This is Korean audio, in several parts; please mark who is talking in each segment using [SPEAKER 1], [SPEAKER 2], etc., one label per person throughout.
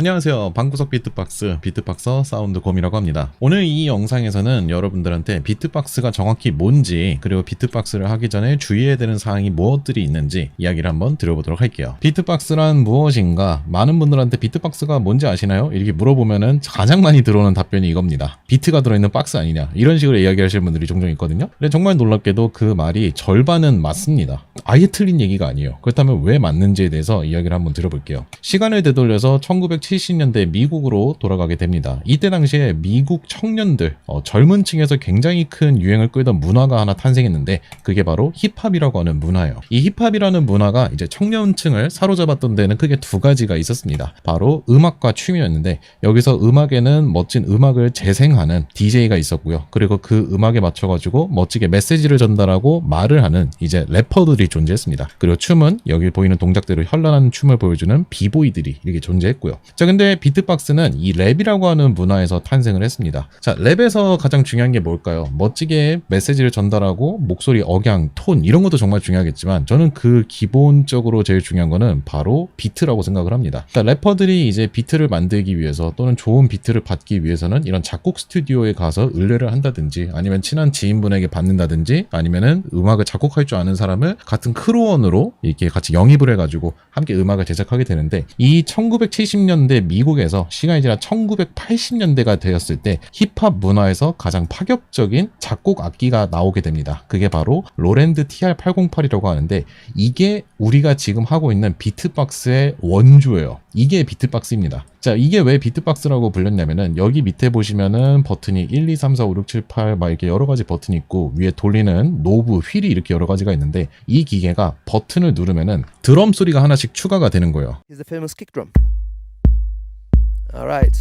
[SPEAKER 1] 안녕하세요. 방구석 비트박스 비트박서 사운드곰이라고 합니다. 오늘 이 영상에서는 여러분들한테 비트박스가 정확히 뭔지, 그리고 비트박스를 하기 전에 주의해야 되는 사항이 무엇들이 있는지 이야기를 한번 드려보도록 할게요. 비트박스란 무엇인가? 많은 분들한테 비트박스가 뭔지 아시나요? 이렇게 물어보면은 가장 많이 들어오는 답변이 이겁니다. 비트가 들어있는 박스 아니냐, 이런 식으로 이야기하시는 분들이 종종 있거든요. 근데 정말 놀랍게도 그 말이 절반은 맞습니다. 아예 틀린 얘기가 아니에요. 그렇다면 왜 맞는지에 대해서 이야기를 한번 드려볼게요. 시간을 되돌려서 1970년대 미국으로 돌아가게 됩니다. 이때 당시에 미국 청년들, 젊은 층에서 굉장히 큰 유행을 끌던 문화가 하나 탄생했는데, 그게 바로 힙합이라고 하는 문화예요. 이 힙합이라는 문화가 이제 청년층을 사로잡았던 데는 크게 두 가지가 있었습니다. 바로 음악과 춤이었는데, 여기서 음악에는 멋진 음악을 재생하는 DJ가 있었고요. 그리고 그 음악에 맞춰가지고 멋지게 메시지를 전달하고 말을 하는 이제 래퍼들이 존재했습니다. 그리고 춤은 여기 보이는 동작대로 현란한 춤을 보여주는 비보이들이 이렇게 존재했고요. 자, 근데 비트박스는 이 랩이라고 하는 문화에서 탄생을 했습니다. 자, 랩에서 가장 중요한 게 뭘까요? 멋지게 메시지를 전달하고 목소리 억양, 톤, 이런 것도 정말 중요하겠지만, 저는 그 기본적으로 제일 중요한 거는 바로 비트라고 생각을 합니다. 자, 래퍼들이 이제 비트를 만들기 위해서, 또는 좋은 비트를 받기 위해서는 이런 작곡 스튜디오에 가서 의뢰를 한다든지, 아니면 친한 지인분에게 받는다든지, 아니면은 음악을 작곡할 줄 아는 사람을 같은 크루원으로 이렇게 같이 영입을 해가지고 함께 음악을 제작하게 되는데, 이 1970년대 미국에서 시간이 지나 1980년대가 되었을 때 힙합 문화에서 가장 파격적인 작곡 악기가 나오게 됩니다. 그게 바로 로랜드 TR-808이라고 하는데, 이게 우리가 지금 하고 있는 비트박스의 원조예요. 이게 비트박스입니다. 자, 이게 왜 비트박스라고 불렸냐면은, 여기 밑에 보시면은 버튼이 1, 2, 3, 4, 5, 6, 7, 8 막 이렇게 여러 가지 버튼이 있고, 위에 돌리는 노브, 휠이 이렇게 여러 가지가 있는데, 이 기계가 버튼을 누르면은 드럼 소리가 하나씩 추가가 되는 거예요.
[SPEAKER 2] Here's the famous kick drum. All right.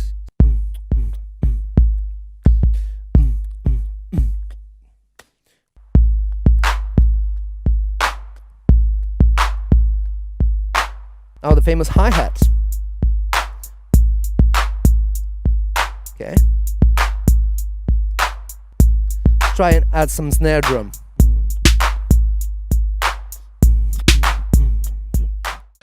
[SPEAKER 2] Now the famous hi-hats. Okay. Try and add some snare drum.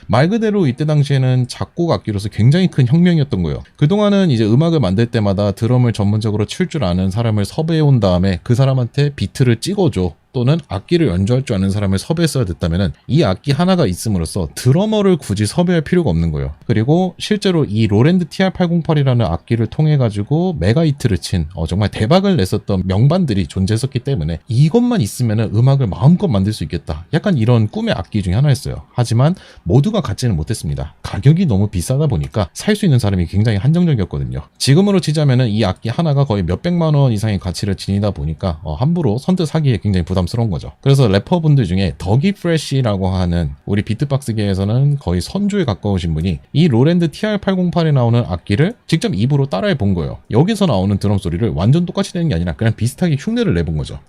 [SPEAKER 1] 말 그대로 이때 당시에는 작곡 악기로서 굉장히 큰 혁명이었던 거예요. 그동안은 이제 음악을 만들 때마다 드럼을 전문적으로 칠 줄 아는 사람을 섭외해 온 다음에 그 사람한테 비트를 찍어줘, 또는 악기를 연주할 줄 아는 사람을 섭외했어야 됐다면은, 이 악기 하나가 있음으로써 드러머를 굳이 섭외할 필요가 없는 거예요. 그리고 실제로 이 로랜드 TR-808이라는 악기를 통해 가지고 메가히트를 친 정말 대박을 냈었던 명반들이 존재했었기 때문에, 이것만 있으면은 음악을 마음껏 만들 수 있겠다, 약간 이런 꿈의 악기 중에 하나였어요. 하지만 모두가 갖지는 못했습니다. 가격이 너무 비싸다 보니까 살 수 있는 사람이 굉장히 한정적이었거든요. 지금으로 치자면은 이 악기 하나가 거의 몇백만 원 이상의 가치를 지니다 보니까 함부로 선뜻 사기에 굉장히 부담스러운 거죠. 그래서 래퍼분들 중에 더기 프레쉬라고 하는, 우리 비트박스계에서는 거의 선조에 가까우신 분이 이 로랜드 TR-808에 나오는 악기를 직접 입으로 따라해 본 거예요. 여기서 나오는 드럼 소리를 완전 똑같이 내는 게 아니라 그냥 비슷하게 흉내를 내본 거죠.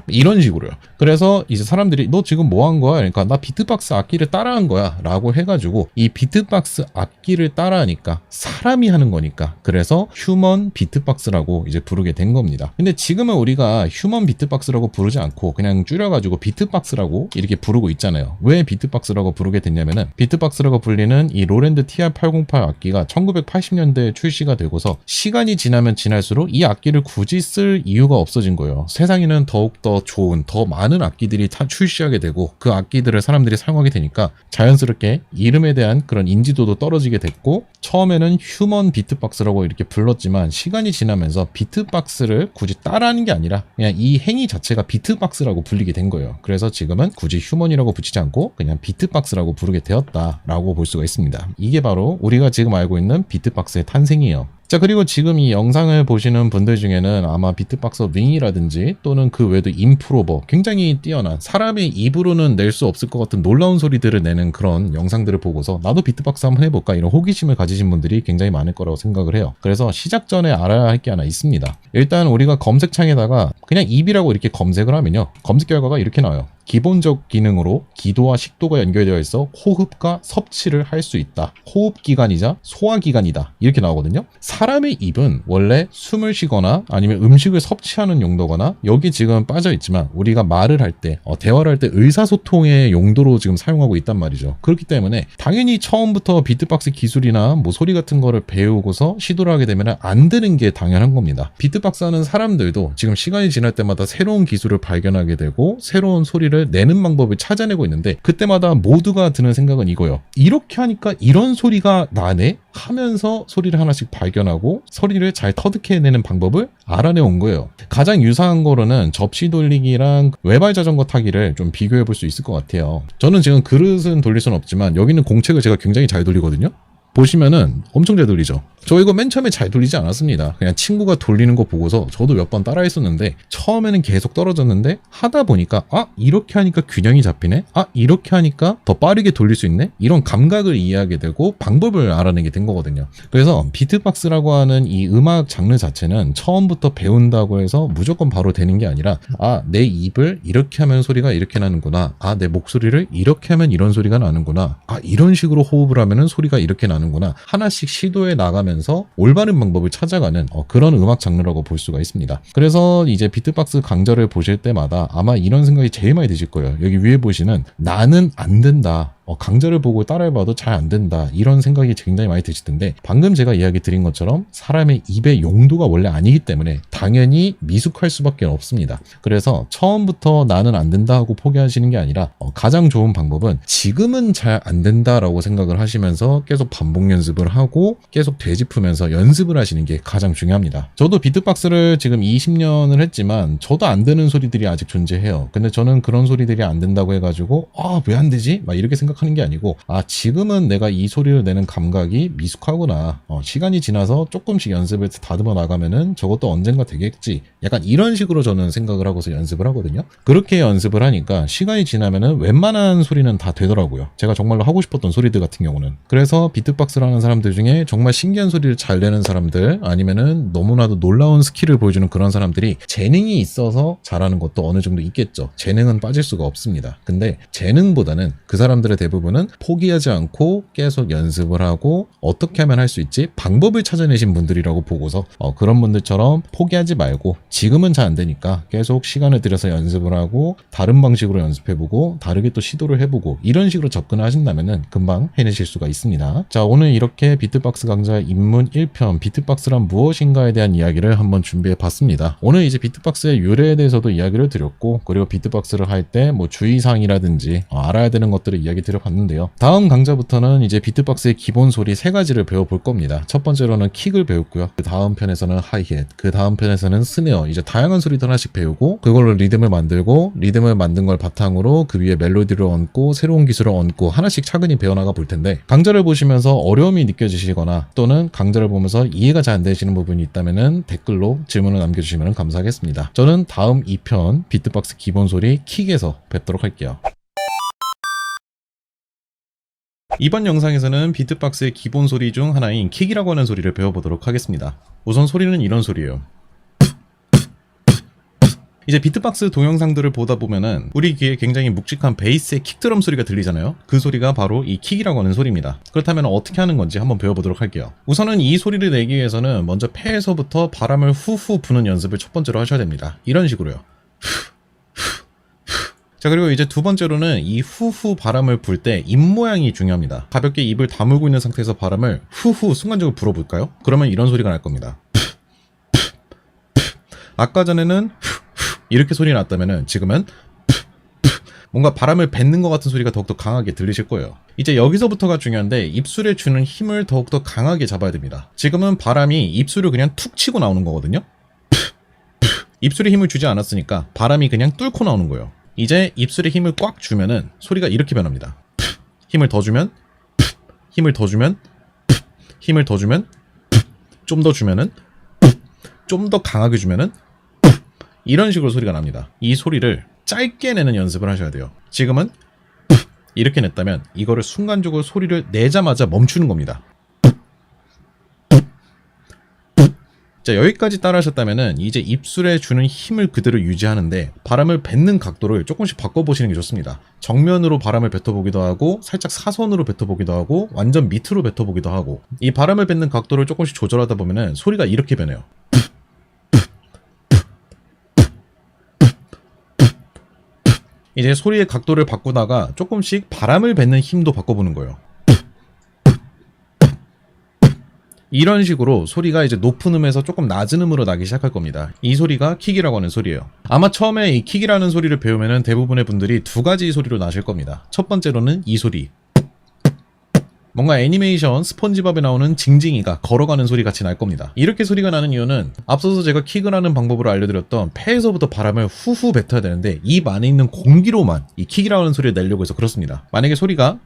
[SPEAKER 1] 이런 식으로요. 그래서 이제 사람들이 너 지금 뭐 한 거야? 그러니까 나 비트박스 악기를 따라한 거야 라고 해가지고, 이 비트박스 악기를 따라하니까 사람이 하는 거니까, 그래서 휴먼 비트박스라고 이제 부르게 된 겁니다. 근데 지금은 우리가 휴먼 비트박스라고 부르지 않고 그냥 줄여가지고 비트박스라고 이렇게 부르고 있잖아요. 왜 비트박스라고 부르게 됐냐면은, 비트박스라고 불리는 이 로랜드 TR-808 악기가 1980년대에 출시가 되고서 시간이 지나면 지날수록 이 악기를 굳이 쓸 이유가 없어진 거예요. 세상에는 더욱더 좋은, 더 많은 악기들이 출시하게 되고, 그 악기들을 사람들이 사용하게 되니까 자연스럽게 이름에 대한 그런 인지도도 떨어지게 됐고, 처음에는 휴먼 비트박스라고 이렇게 불렀지만, 시간이 지나면서 비트박스를 굳이 따라하는 게 아니라 그냥 이 행위 자체가 비트박스라고 불리게 된 거예요. 그래서 지금은 굳이 휴먼이라고 붙이지 않고 그냥 비트박스라고 부르게 되었다라고 볼 수가 있습니다. 이게 바로 우리가 지금 알고 있는 비트박스의 탄생이에요. 자, 그리고 지금 이 영상을 보시는 분들 중에는 아마 비트박서 윙이라든지, 또는 그 외에도 임프로버, 굉장히 뛰어난, 사람의 입으로는 낼 수 없을 것 같은 놀라운 소리들을 내는 그런 영상들을 보고서 나도 비트박스 한번 해볼까, 이런 호기심을 가지신 분들이 굉장히 많을 거라고 생각을 해요. 그래서 시작 전에 알아야 할 게 하나 있습니다. 일단 우리가 검색창에다가 그냥 입이라고 이렇게 검색을 하면요, 검색 결과가 이렇게 나와요. 기본적 기능으로 기도와 식도가 연결되어 있어 호흡과 섭취를 할 수 있다. 호흡기관이자 소화기관이다. 이렇게 나오거든요. 사람의 입은 원래 숨을 쉬거나 아니면 음식을 섭취하는 용도거나 여기 지금 빠져 있지만 우리가 말을 할 때, 대화를 할 때 의사소통의 용도로 지금 사용하고 있단 말이죠. 그렇기 때문에 당연히 처음부터 비트박스 기술이나 뭐 소리 같은 거를 배우고서 시도를 하게 되면 안 되는 게 당연한 겁니다. 비트박스 하는 사람들도 지금 시간이 지날 때마다 새로운 기술을 발견하게 되고 새로운 소리를 내는 방법을 찾아내고 있는데 그때마다 모두가 드는 생각은 이거예요. 이렇게 하니까 이런 소리가 나네? 하면서 소리를 하나씩 발견하고 소리를 잘 터득해내는 방법을 알아내온 거예요. 가장 유사한 거로는 접시 돌리기랑 외발 자전거 타기를 좀 비교해 볼 수 있을 것 같아요. 저는 지금 그릇은 돌릴 수는 없지만 여기 있는 공책을 제가 굉장히 잘 돌리거든요. 보시면은 엄청 잘 돌리죠. 저 이거 맨 처음에 잘 돌리지 않았습니다. 그냥 친구가 돌리는 거 보고서 저도 몇 번 따라 했었는데 처음에는 계속 떨어졌는데 하다 보니까 이렇게 하니까 균형이 잡히네? 이렇게 하니까 더 빠르게 돌릴 수 있네? 이런 감각을 이해하게 되고 방법을 알아내게 된 거거든요. 그래서 비트박스라고 하는 이 음악 장르 자체는 처음부터 배운다고 해서 무조건 바로 되는 게 아니라 내 입을 이렇게 하면 소리가 이렇게 나는구나. 내 목소리를 이렇게 하면 이런 소리가 나는구나. 이런 식으로 호흡을 하면 소리가 이렇게 나는구나. 하나씩 시도해 나가면서 올바른 방법을 찾아가는 그런 음악 장르라고 볼 수가 있습니다. 그래서 이제 비트박스 강좌를 보실 때마다 아마 이런 생각이 제일 많이 드실 거예요. 여기 위에 보시는 나는 안 된다. 강좌를 보고 따라해봐도 잘 안 된다. 이런 생각이 굉장히 많이 드실 텐데 방금 제가 이야기 드린 것처럼 사람의 입의 용도가 원래 아니기 때문에 당연히 미숙할 수밖에 없습니다. 그래서 처음부터 나는 안 된다 하고 포기하시는 게 아니라 가장 좋은 방법은 지금은 잘 안 된다라고 생각을 하시면서 계속 반복 연습을 하고 계속 되짚으면서 연습을 하시는 게 가장 중요합니다. 저도 비트박스를 지금 20년을 했지만 저도 안 되는 소리들이 아직 존재해요. 근데 저는 그런 소리들이 안 된다고 해가지고 왜 안 되지? 막 이렇게 생각하는 게 아니고 지금은 내가 이 소리를 내는 감각이 미숙하구나. 시간이 지나서 조금씩 연습을 다듬어 나가면은 저것도 언젠가 되겠지. 약간 이런 식으로 저는 생각을 하고서 연습을 하거든요. 그렇게 연습을 하니까 시간이 지나면은 웬만한 소리는 다 되더라고요. 제가 정말로 하고 싶었던 소리들 같은 경우는. 그래서 비트박스를 하는 사람들 중에 정말 신기한 소리를 잘 내는 사람들 아니면은 너무나도 놀라운 스킬을 보여주는 그런 사람들이 재능이 있어서 잘하는 것도 어느 정도 있겠죠. 재능은 빠질 수가 없습니다. 근데 재능보다는 그 사람들의 대부분은 포기하지 않고 계속 연습을 하고 어떻게 하면 할 수 있지? 방법을 찾아내신 분들이라고 보고서 그런 분들처럼 포기하지 말고 지금은 잘 안 되니까 계속 시간을 들여서 연습을 하고 다른 방식으로 연습해보고 다르게 또 시도를 해보고 이런 식으로 접근을 하신다면은 금방 해내실 수가 있습니다. 자, 오늘 이렇게 비트박스 강좌 입문 1편 비트박스란 무엇인가에 대한 이야기를 한번 준비해 봤습니다. 오늘 이제 비트박스의 유래에 대해서도 이야기를 드렸고 그리고 비트박스를 할 때 뭐 주의사항이라든지 알아야 되는 것들을 이야기 드려봤는데요. 다음 강좌부터는 이제 비트박스의 기본 소리 3가지를 배워볼 겁니다. 첫 번째로는 킥을 배웠고요. 그 다음 편에서는 하이햇, 그 다음 편에서는 스네어, 이제 다양한 소리들 하나씩 배우고 그걸로 리듬을 만들고 리듬을 만든 걸 바탕으로 그 위에 멜로디를 얹고 새로운 기술을 얹고 하나씩 차근히 배워나가 볼 텐데 강좌를 보시면서 어려움이 느껴지시거나 또는 강좌를 보면서 이해가 잘 안 되시는 부분이 있다면 댓글로 질문을 남겨주시면 감사하겠습니다. 저는 다음 2편 비트박스 기본 소리 킥에서 뵙도록 할게요. 이번 영상에서는 비트박스의 기본 소리 중 하나인 킥이라고 하는 소리를 배워보도록 하겠습니다. 우선 소리는 이런 소리예요. 이제 비트박스 동영상들을 보다 보면은 우리 귀에 굉장히 묵직한 베이스의 킥드럼 소리가 들리잖아요. 그 소리가 바로 이 킥이라고 하는 소리입니다. 그렇다면 어떻게 하는 건지 한번 배워보도록 할게요. 우선은 이 소리를 내기 위해서는 먼저 폐에서부터 바람을 후후 부는 연습을 첫 번째로 하셔야 됩니다. 이런 식으로요. 자, 그리고 이제 두 번째로는 이 후후 바람을 불 때 입 모양이 중요합니다. 가볍게 입을 다물고 있는 상태에서 바람을 후후 순간적으로 불어볼까요? 그러면 이런 소리가 날 겁니다. 아까 전에는 이렇게 소리 났다면은 지금은 뭔가 바람을 뱉는 것 같은 소리가 더욱더 강하게 들리실 거예요. 이제 여기서부터가 중요한데 입술에 주는 힘을 더욱더 강하게 잡아야 됩니다. 지금은 바람이 입술을 그냥 툭 치고 나오는 거거든요. 입술에 힘을 주지 않았으니까 바람이 그냥 뚫고 나오는 거예요. 이제 입술에 힘을 꽉 주면은 소리가 이렇게 변합니다. 힘을 더 주면, 힘을 더 주면, 힘을 더 주면, 좀 더 주면은, 좀 더 강하게 주면은 이런 식으로 소리가 납니다. 이 소리를 짧게 내는 연습을 하셔야 돼요. 지금은 이렇게 냈다면 이거를 순간적으로 소리를 내자마자 멈추는 겁니다. 자, 여기까지 따라하셨다면은 이제 입술에 주는 힘을 그대로 유지하는데 바람을 뱉는 각도를 조금씩 바꿔보시는 게 좋습니다. 정면으로 바람을 뱉어보기도 하고 살짝 사선으로 뱉어보기도 하고 완전 밑으로 뱉어보기도 하고 이 바람을 뱉는 각도를 조금씩 조절하다 보면은 소리가 이렇게 변해요. 이제 소리의 각도를 바꾸다가 조금씩 바람을 뱉는 힘도 바꿔보는 거예요. 이런 식으로 소리가 이제 높은 음에서 조금 낮은 음으로 나기 시작할 겁니다. 이 소리가 킥이라고 하는 소리예요. 아마 처음에 이 킥이라는 소리를 배우면은 대부분의 분들이 두 가지 소리로 나실 겁니다. 첫 번째로는 이 소리. 뭔가 애니메이션 스폰지밥에 나오는 징징이가 걸어가는 소리 같이 날 겁니다. 이렇게 소리가 나는 이유는 앞서서 제가 킥을 하는 방법으로 알려드렸던 폐에서부터 바람을 후후 뱉어야 되는데 입 안에 있는 공기로만 이 킥이라는 소리를 내려고 해서 그렇습니다. 만약에 소리가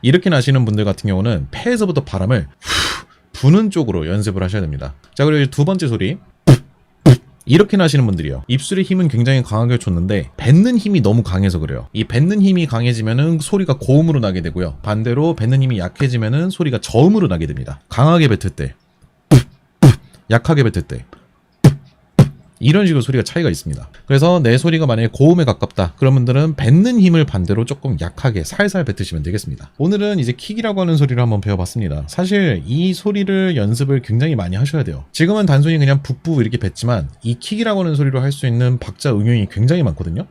[SPEAKER 1] 이렇게 나시는 분들 같은 경우는 폐에서부터 바람을 부는 쪽으로 연습을 하셔야 됩니다. 자, 그리고 두 번째 소리. 이렇게 나시는 분들이요. 입술의 힘은 굉장히 강하게 줬는데 뱉는 힘이 너무 강해서 그래요. 이 뱉는 힘이 강해지면은 소리가 고음으로 나게 되고요. 반대로 뱉는 힘이 약해지면은 소리가 저음으로 나게 됩니다. 강하게 뱉을 때, 약하게 뱉을 때. 이런 식으로 소리가 차이가 있습니다. 그래서 내 소리가 만약에 고음에 가깝다 그런 분들은 뱉는 힘을 반대로 조금 약하게 살살 뱉으시면 되겠습니다. 오늘은 이제 킥이라고 하는 소리를 한번 배워봤습니다. 사실 이 소리를 연습을 굉장히 많이 하셔야 돼요. 지금은 단순히 그냥 붓부 이렇게 뱉지만 이 킥이라고 하는 소리로 할 수 있는 박자 응용이 굉장히 많거든요.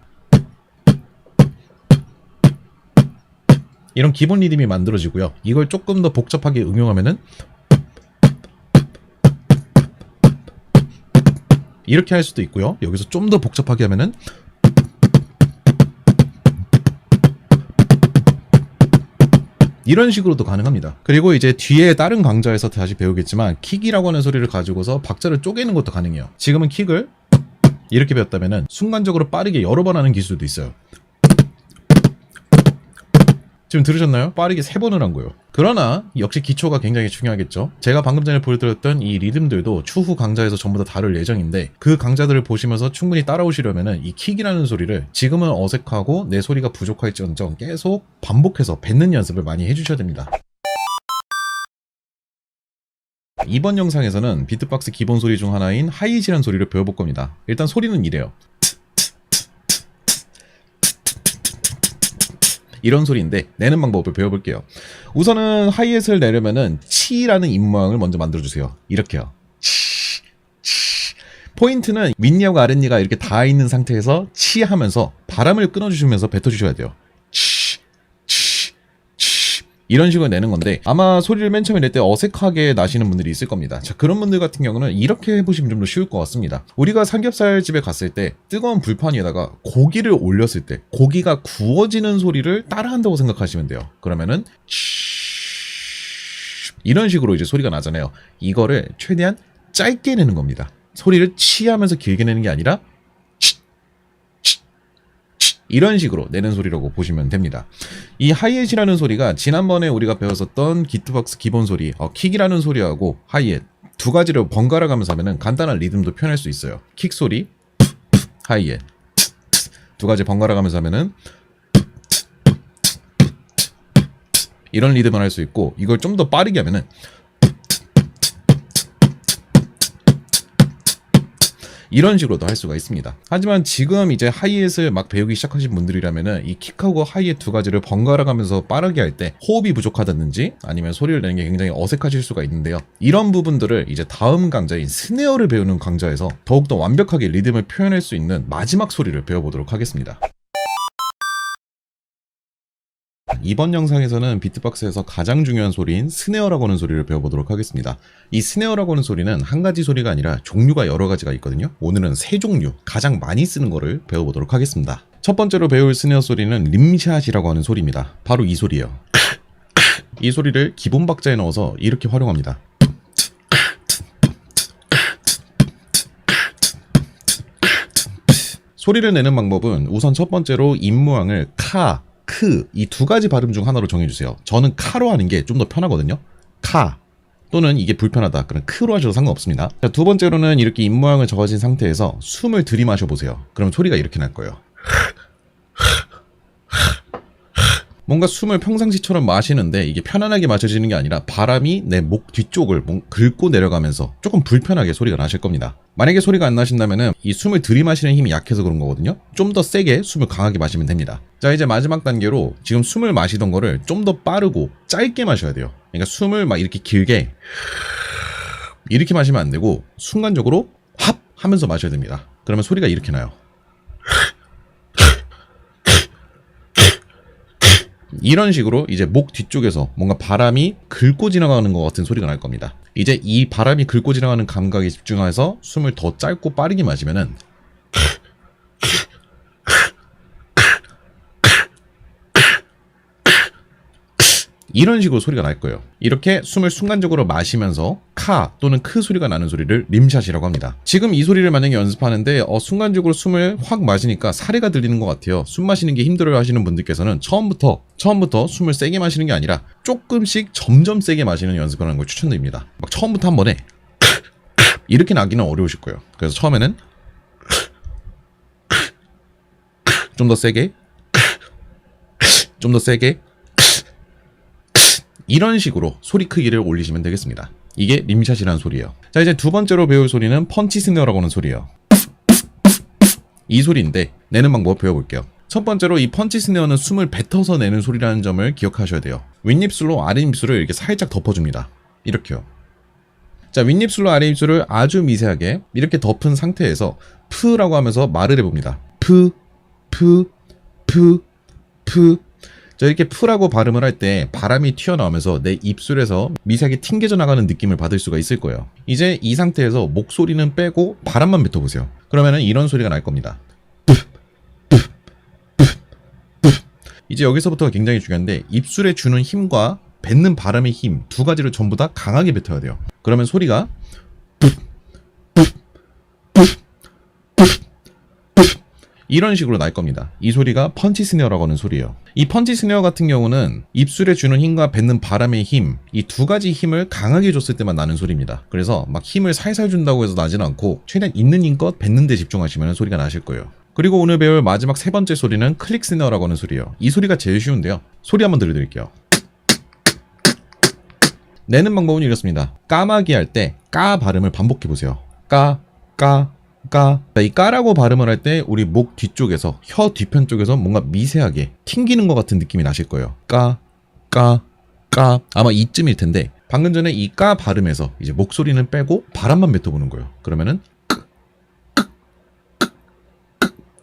[SPEAKER 1] 이런 기본 리듬이 만들어지고요. 이걸 조금 더 복잡하게 응용하면은 이렇게 할 수도 있고요. 여기서 좀 더 복잡하게 하면은 이런 식으로도 가능합니다. 그리고 이제 뒤에 다른 강좌에서 다시 배우겠지만 킥이라고 하는 소리를 가지고서 박자를 쪼개는 것도 가능해요. 지금은 킥을 이렇게 배웠다면은 순간적으로 빠르게 여러 번 하는 기술도 있어요. 지금 들으셨나요? 빠르게 3번을 한 거예요. 그러나 역시 기초가 굉장히 중요하겠죠. 제가 방금 전에 보여드렸던 이 리듬들도 추후 강좌에서 전부 다 다룰 예정인데 그 강좌들을 보시면서 충분히 따라오시려면 이 킥이라는 소리를 지금은 어색하고 내 소리가 부족할지언정 계속 반복해서 뱉는 연습을 많이 해주셔야 됩니다. 이번 영상에서는 비트박스 기본 소리 중 하나인 하이잇이라는 소리를 배워볼 겁니다. 일단 소리는 이래요. 이런 소리인데 내는 방법을 배워볼게요. 우선은 하이햇을 내려면은 치라는 입 모양을 먼저 만들어주세요. 이렇게요. 치, 치. 포인트는 윗니하고 아랫니가 이렇게 닿아 있는 상태에서 치 하면서 바람을 끊어주시면서 뱉어주셔야 돼요. 치, 치, 치. 이런 식으로 내는 건데 아마 소리를 맨 처음에 낼 때 어색하게 나시는 분들이 있을 겁니다. 자, 그런 분들 같은 경우는 이렇게 해보시면 좀 더 쉬울 것 같습니다. 우리가 삼겹살 집에 갔을 때 뜨거운 불판 위에다가 고기를 올렸을 때 고기가 구워지는 소리를 따라한다고 생각하시면 돼요. 그러면은 이런 식으로 이제 소리가 나잖아요. 이거를 최대한 짧게 내는 겁니다. 소리를 치하면서 길게 내는 게 아니라 이런 식으로 내는 소리라고 보시면 됩니다. 이 하이햇이라는 소리가 지난번에 우리가 배웠었던 비트박스 기본 소리, 킥이라는 소리하고 하이햇 두 가지를 번갈아 가면서 하면은 간단한 리듬도 표현할 수 있어요. 킥 소리, 하이햇 두 가지 번갈아 가면서 하면은 이런 리듬을 할 수 있고 이걸 좀 더 빠르게 하면은 이런 식으로도 할 수가 있습니다. 하지만 지금 이제 하이햇을 막 배우기 시작하신 분들이라면은 이 킥하고 하이햇 두 가지를 번갈아 가면서 빠르게 할 때 호흡이 부족하다든지 아니면 소리를 내는 게 굉장히 어색하실 수가 있는데요. 이런 부분들을 이제 다음 강좌인 스네어를 배우는 강좌에서 더욱더 완벽하게 리듬을 표현할 수 있는 마지막 소리를 배워보도록 하겠습니다. 이번 영상에서는 비트박스에서 가장 중요한 소리인 스네어라고 하는 소리를 배워보도록 하겠습니다. 이 스네어라고 하는 소리는 한 가지 소리가 아니라 종류가 여러 가지가 있거든요. 오늘은 3종류, 가장 많이 쓰는 거를 배워보도록 하겠습니다. 첫 번째로 배울 스네어 소리는 림샷이라고 하는 소리입니다. 바로 이 소리예요. 이 소리를 기본 박자에 넣어서 이렇게 활용합니다. 소리를 내는 방법은 우선 첫 번째로 입 모양을 카, 크 이 두 가지 발음 중 하나로 정해주세요. 저는 카로 하는 게 좀 더 편하거든요. 카 또는 이게 불편하다 그럼 크로 하셔도 상관없습니다. 자, 두 번째로는 이렇게 입 모양을 적어진 상태에서 숨을 들이마셔 보세요. 그럼 소리가 이렇게 날 거예요. 뭔가 숨을 평상시처럼 마시는데 이게 편안하게 마셔지는 게 아니라 바람이 내 목 뒤쪽을 긁고 내려가면서 조금 불편하게 소리가 나실 겁니다. 만약에 소리가 안 나신다면은 이 숨을 들이마시는 힘이 약해서 그런 거거든요. 좀 더 세게 숨을 강하게 마시면 됩니다. 자, 이제 마지막 단계로 지금 숨을 마시던 거를 좀 더 빠르고 짧게 마셔야 돼요. 그러니까 숨을 막 이렇게 길게 이렇게 마시면 안 되고 순간적으로 합 하면서 마셔야 됩니다. 그러면 소리가 이렇게 나요. 이런 식으로 이제 목 뒤쪽에서 뭔가 바람이 긁고 지나가는 것 같은 소리가 날 겁니다. 이제 이 바람이 긁고 지나가는 감각에 집중해서 숨을 더 짧고 빠르게 마시면은 이런 식으로 소리가 날 거예요. 이렇게 숨을 순간적으로 마시면서 카 또는 크 소리가 나는 소리를 림샷이라고 합니다. 지금 이 소리를 만약에 연습하는데 순간적으로 숨을 확 마시니까 사례가 들리는 것 같아요. 숨 마시는 게 힘들어 하시는 분들께서는 처음부터 숨을 세게 마시는 게 아니라 조금씩 점점 세게 마시는 연습을 하는 걸 추천드립니다. 막 처음부터 한 번에 이렇게 나기는 어려우실 거예요. 그래서 처음에는 좀 더 세게 이런 식으로 소리 크기를 올리시면 되겠습니다. 이게 림샷이라는 소리예요. 자, 이제 두 번째로 배울 소리는 펀치 스네어라고 하는 소리예요. 이 소리인데 내는 방법 배워볼게요. 첫 번째로 이 펀치 스네어는 숨을 뱉어서 내는 소리라는 점을 기억하셔야 돼요. 윗입술로 아랫입술을 이렇게 살짝 덮어줍니다. 이렇게요. 자, 윗입술로 아랫입술을 아주 미세하게 이렇게 덮은 상태에서 푸라고 하면서 말을 해봅니다. 푸. 자, 이렇게 푸라고 발음을 할 때 바람이 튀어나오면서 내 입술에서 미세하게 튕겨져 나가는 느낌을 받을 수가 있을 거예요. 이제 이 상태에서 목소리는 빼고 바람만 뱉어보세요. 그러면은 이런 소리가 날 겁니다. 이제 여기서부터가 굉장히 중요한데 입술에 주는 힘과 뱉는 바람의 힘 두 가지를 전부 다 강하게 뱉어야 돼요. 그러면 소리가 이런 식으로 날 겁니다. 이 소리가 펀치 스네어라고 하는 소리예요. 이 펀치 스네어 같은 경우는 입술에 주는 힘과 뱉는 바람의 힘, 이 두 가지 힘을 강하게 줬을 때만 나는 소리입니다. 그래서 막 힘을 살살 준다고 해서 나진 않고 최대한 있는 힘껏 뱉는 데 집중하시면 소리가 나실 거예요. 그리고 오늘 배울 마지막 세 번째 소리는 클릭 스네어라고 하는 소리예요. 이 소리가 제일 쉬운데요. 소리 한번 들려드릴게요. 내는 방법은 이렇습니다. 까마귀 할 때 까 발음을 반복해보세요. 까. 이 까라고 발음을 할 때 우리 목 뒤쪽에서 혀 뒤편 쪽에서 뭔가 미세하게 튕기는 것 같은 느낌이 나실 거예요. 까 아마 이쯤일 텐데 방금 전에 이 까 발음에서 이제 목소리는 빼고 바람만 뱉어보는 거예요. 그러면은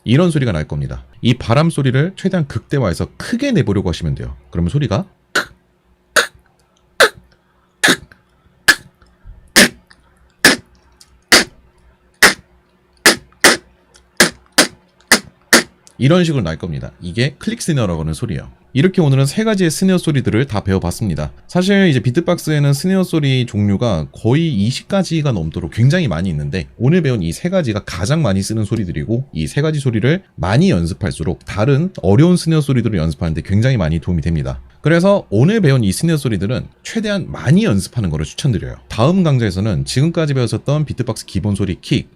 [SPEAKER 1] 이런 소리가 날 겁니다. 이 바람 소리를 최대한 극대화해서 크게 내보려고 하시면 돼요. 그러면 소리가 이런 식으로 날 겁니다. 이게 클릭 스네어라고 하는 소리예요. 이렇게 오늘은 세 가지의 스네어 소리들을 다 배워봤습니다. 사실 이제 비트박스에는 스네어 소리 종류가 거의 20가지가 넘도록 굉장히 많이 있는데 오늘 배운 이 세 가지가 가장 많이 쓰는 소리들이고 이 세 가지 소리를 많이 연습할수록 다른 어려운 스네어 소리들을 연습하는데 굉장히 많이 도움이 됩니다. 그래서 오늘 배운 이 스네어 소리들은 최대한 많이 연습하는 것을 추천드려요. 다음 강좌에서는 지금까지 배웠었던 비트박스 기본 소리 킥,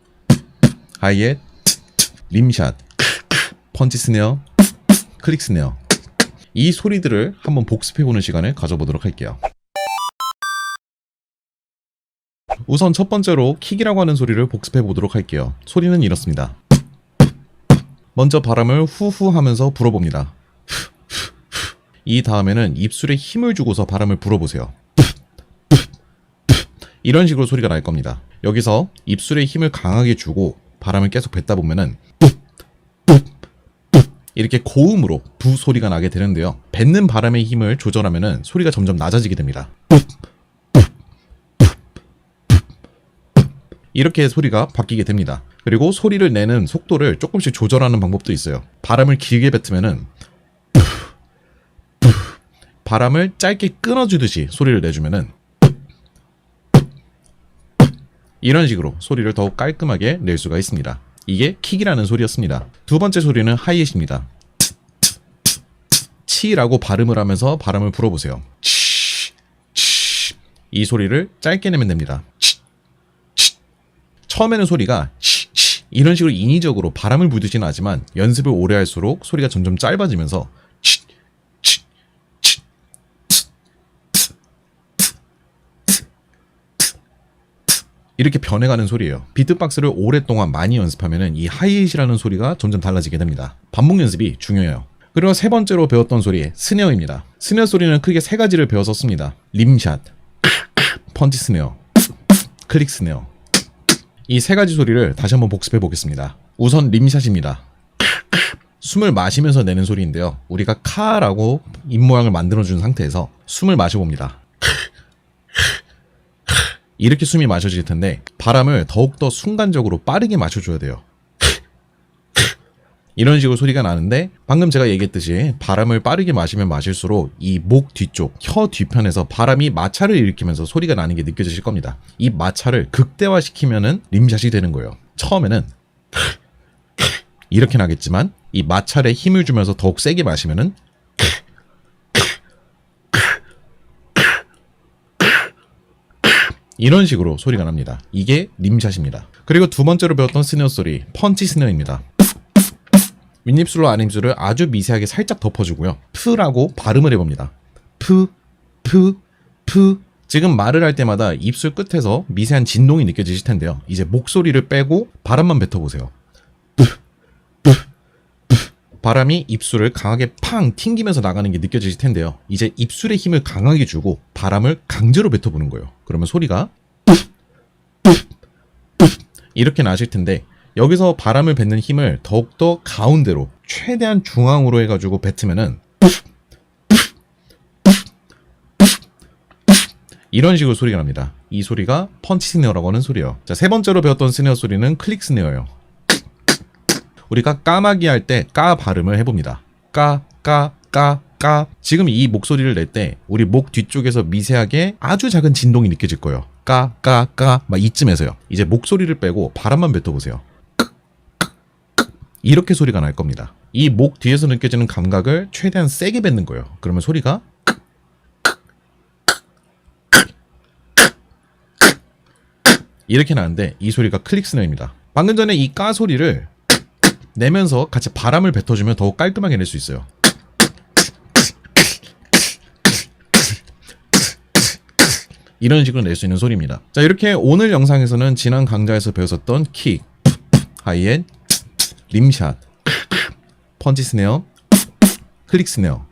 [SPEAKER 1] 하이햇, 림샷, 펀치 스네어, 클릭 스네어 이 소리들을 한번 복습해보는 시간을 가져보도록 할게요. 우선 첫 번째로 킥이라고 하는 소리를 복습해보도록 할게요. 소리는 이렇습니다. 먼저 바람을 후후 하면서 불어봅니다. 이 다음에는 입술에 힘을 주고서 바람을 불어보세요. 이런 식으로 소리가 날 겁니다. 여기서 입술에 힘을 강하게 주고 바람을 계속 뱉다 보면은 이렇게 고음으로 부 소리가 나게 되는데요. 뱉는 바람의 힘을 조절하면은 소리가 점점 낮아지게 됩니다. 이렇게 소리가 바뀌게 됩니다. 그리고 소리를 내는 속도를 조금씩 조절하는 방법도 있어요. 바람을 길게 뱉으면은 바람을 짧게 끊어주듯이 소리를 내주면은 이런 식으로 소리를 더욱 깔끔하게 낼 수가 있습니다. 이게 킥이라는 소리였습니다. 두 번째 소리는 하이햇입니다. 치라고 발음을 하면서 바람을 불어보세요. 이 소리를 짧게 내면 됩니다. 처음에는 소리가 이런 식으로 인위적으로 바람을 불듯이 나지만 연습을 오래 할수록 소리가 점점 짧아지면서 이렇게 변해가는 소리예요. 비트박스를 오랫동안 많이 연습하면은 이 하이햇이라는 소리가 점점 달라지게 됩니다. 반복 연습이 중요해요. 그리고 세 번째로 배웠던 소리, 스네어입니다. 스네어 소리는 크게 세 가지를 배웠었습니다. 림샷, 펀치 스네어, 클릭 스네어. 이 세 가지 소리를 다시 한번 복습해 보겠습니다. 우선 림샷입니다. 숨을 마시면서 내는 소리인데요. 우리가 카라고 입 모양을 만들어준 상태에서 숨을 마셔봅니다. 이렇게 숨이 마셔질 텐데 바람을 더욱더 순간적으로 빠르게 마셔줘야 돼요. 이런 식으로 소리가 나는데 방금 제가 얘기했듯이 바람을 빠르게 마시면 마실수록 이 목 뒤쪽, 혀 뒤편에서 바람이 마찰을 일으키면서 소리가 나는 게 느껴지실 겁니다. 이 마찰을 극대화시키면은 림샷이 되는 거예요. 처음에는 이렇게 나겠지만 이 마찰에 힘을 주면서 더욱 세게 마시면은 이런 식으로 소리가 납니다. 이게 림샷입니다. 그리고 두 번째로 배웠던 스네어 소리, 펀치 스네어입니다. 윗입술로 아랫입술을 아주 미세하게 살짝 덮어주고요. 프라고 발음을 해봅니다. 프. 지금 말을 할 때마다 입술 끝에서 미세한 진동이 느껴지실 텐데요. 이제 목소리를 빼고 바람만 뱉어보세요. 바람이 입술을 강하게 팡 튕기면서 나가는 게 느껴지실 텐데요. 이제 입술에 힘을 강하게 주고 바람을 강제로 뱉어보는 거예요. 그러면 소리가 이렇게 나실 텐데 여기서 바람을 뱉는 힘을 더욱더 가운데로 최대한 중앙으로 해가지고 뱉으면은 이런 식으로 소리가 납니다. 이 소리가 펀치 스네어라고 하는 소리예요. 자, 세 번째로 배웠던 스네어 소리는 클릭 스네어예요. 우리가 까마귀 할 때 까 발음을 해봅니다. 까. 지금 이 목소리를 낼 때 우리 목 뒤쪽에서 미세하게 아주 작은 진동이 느껴질 거예요. 막 이쯤에서요. 이제 목소리를 빼고 바람만 뱉어보세요. 이렇게 소리가 날 겁니다. 이 목 뒤에서 느껴지는 감각을 최대한 세게 뱉는 거예요. 그러면 소리가 이렇게 나는데 이 소리가 클릭 스네어입니다. 방금 전에 이 까 소리를 내면서 같이 바람을 뱉어주면 더욱 깔끔하게 낼 수 있어요. 이런 식으로 낼 수 있는 소리입니다. 자, 이렇게 오늘 영상에서는 지난 강좌에서 배웠었던 킥, 하이햇, 림샷, 펀치 스네어, 클릭 스네어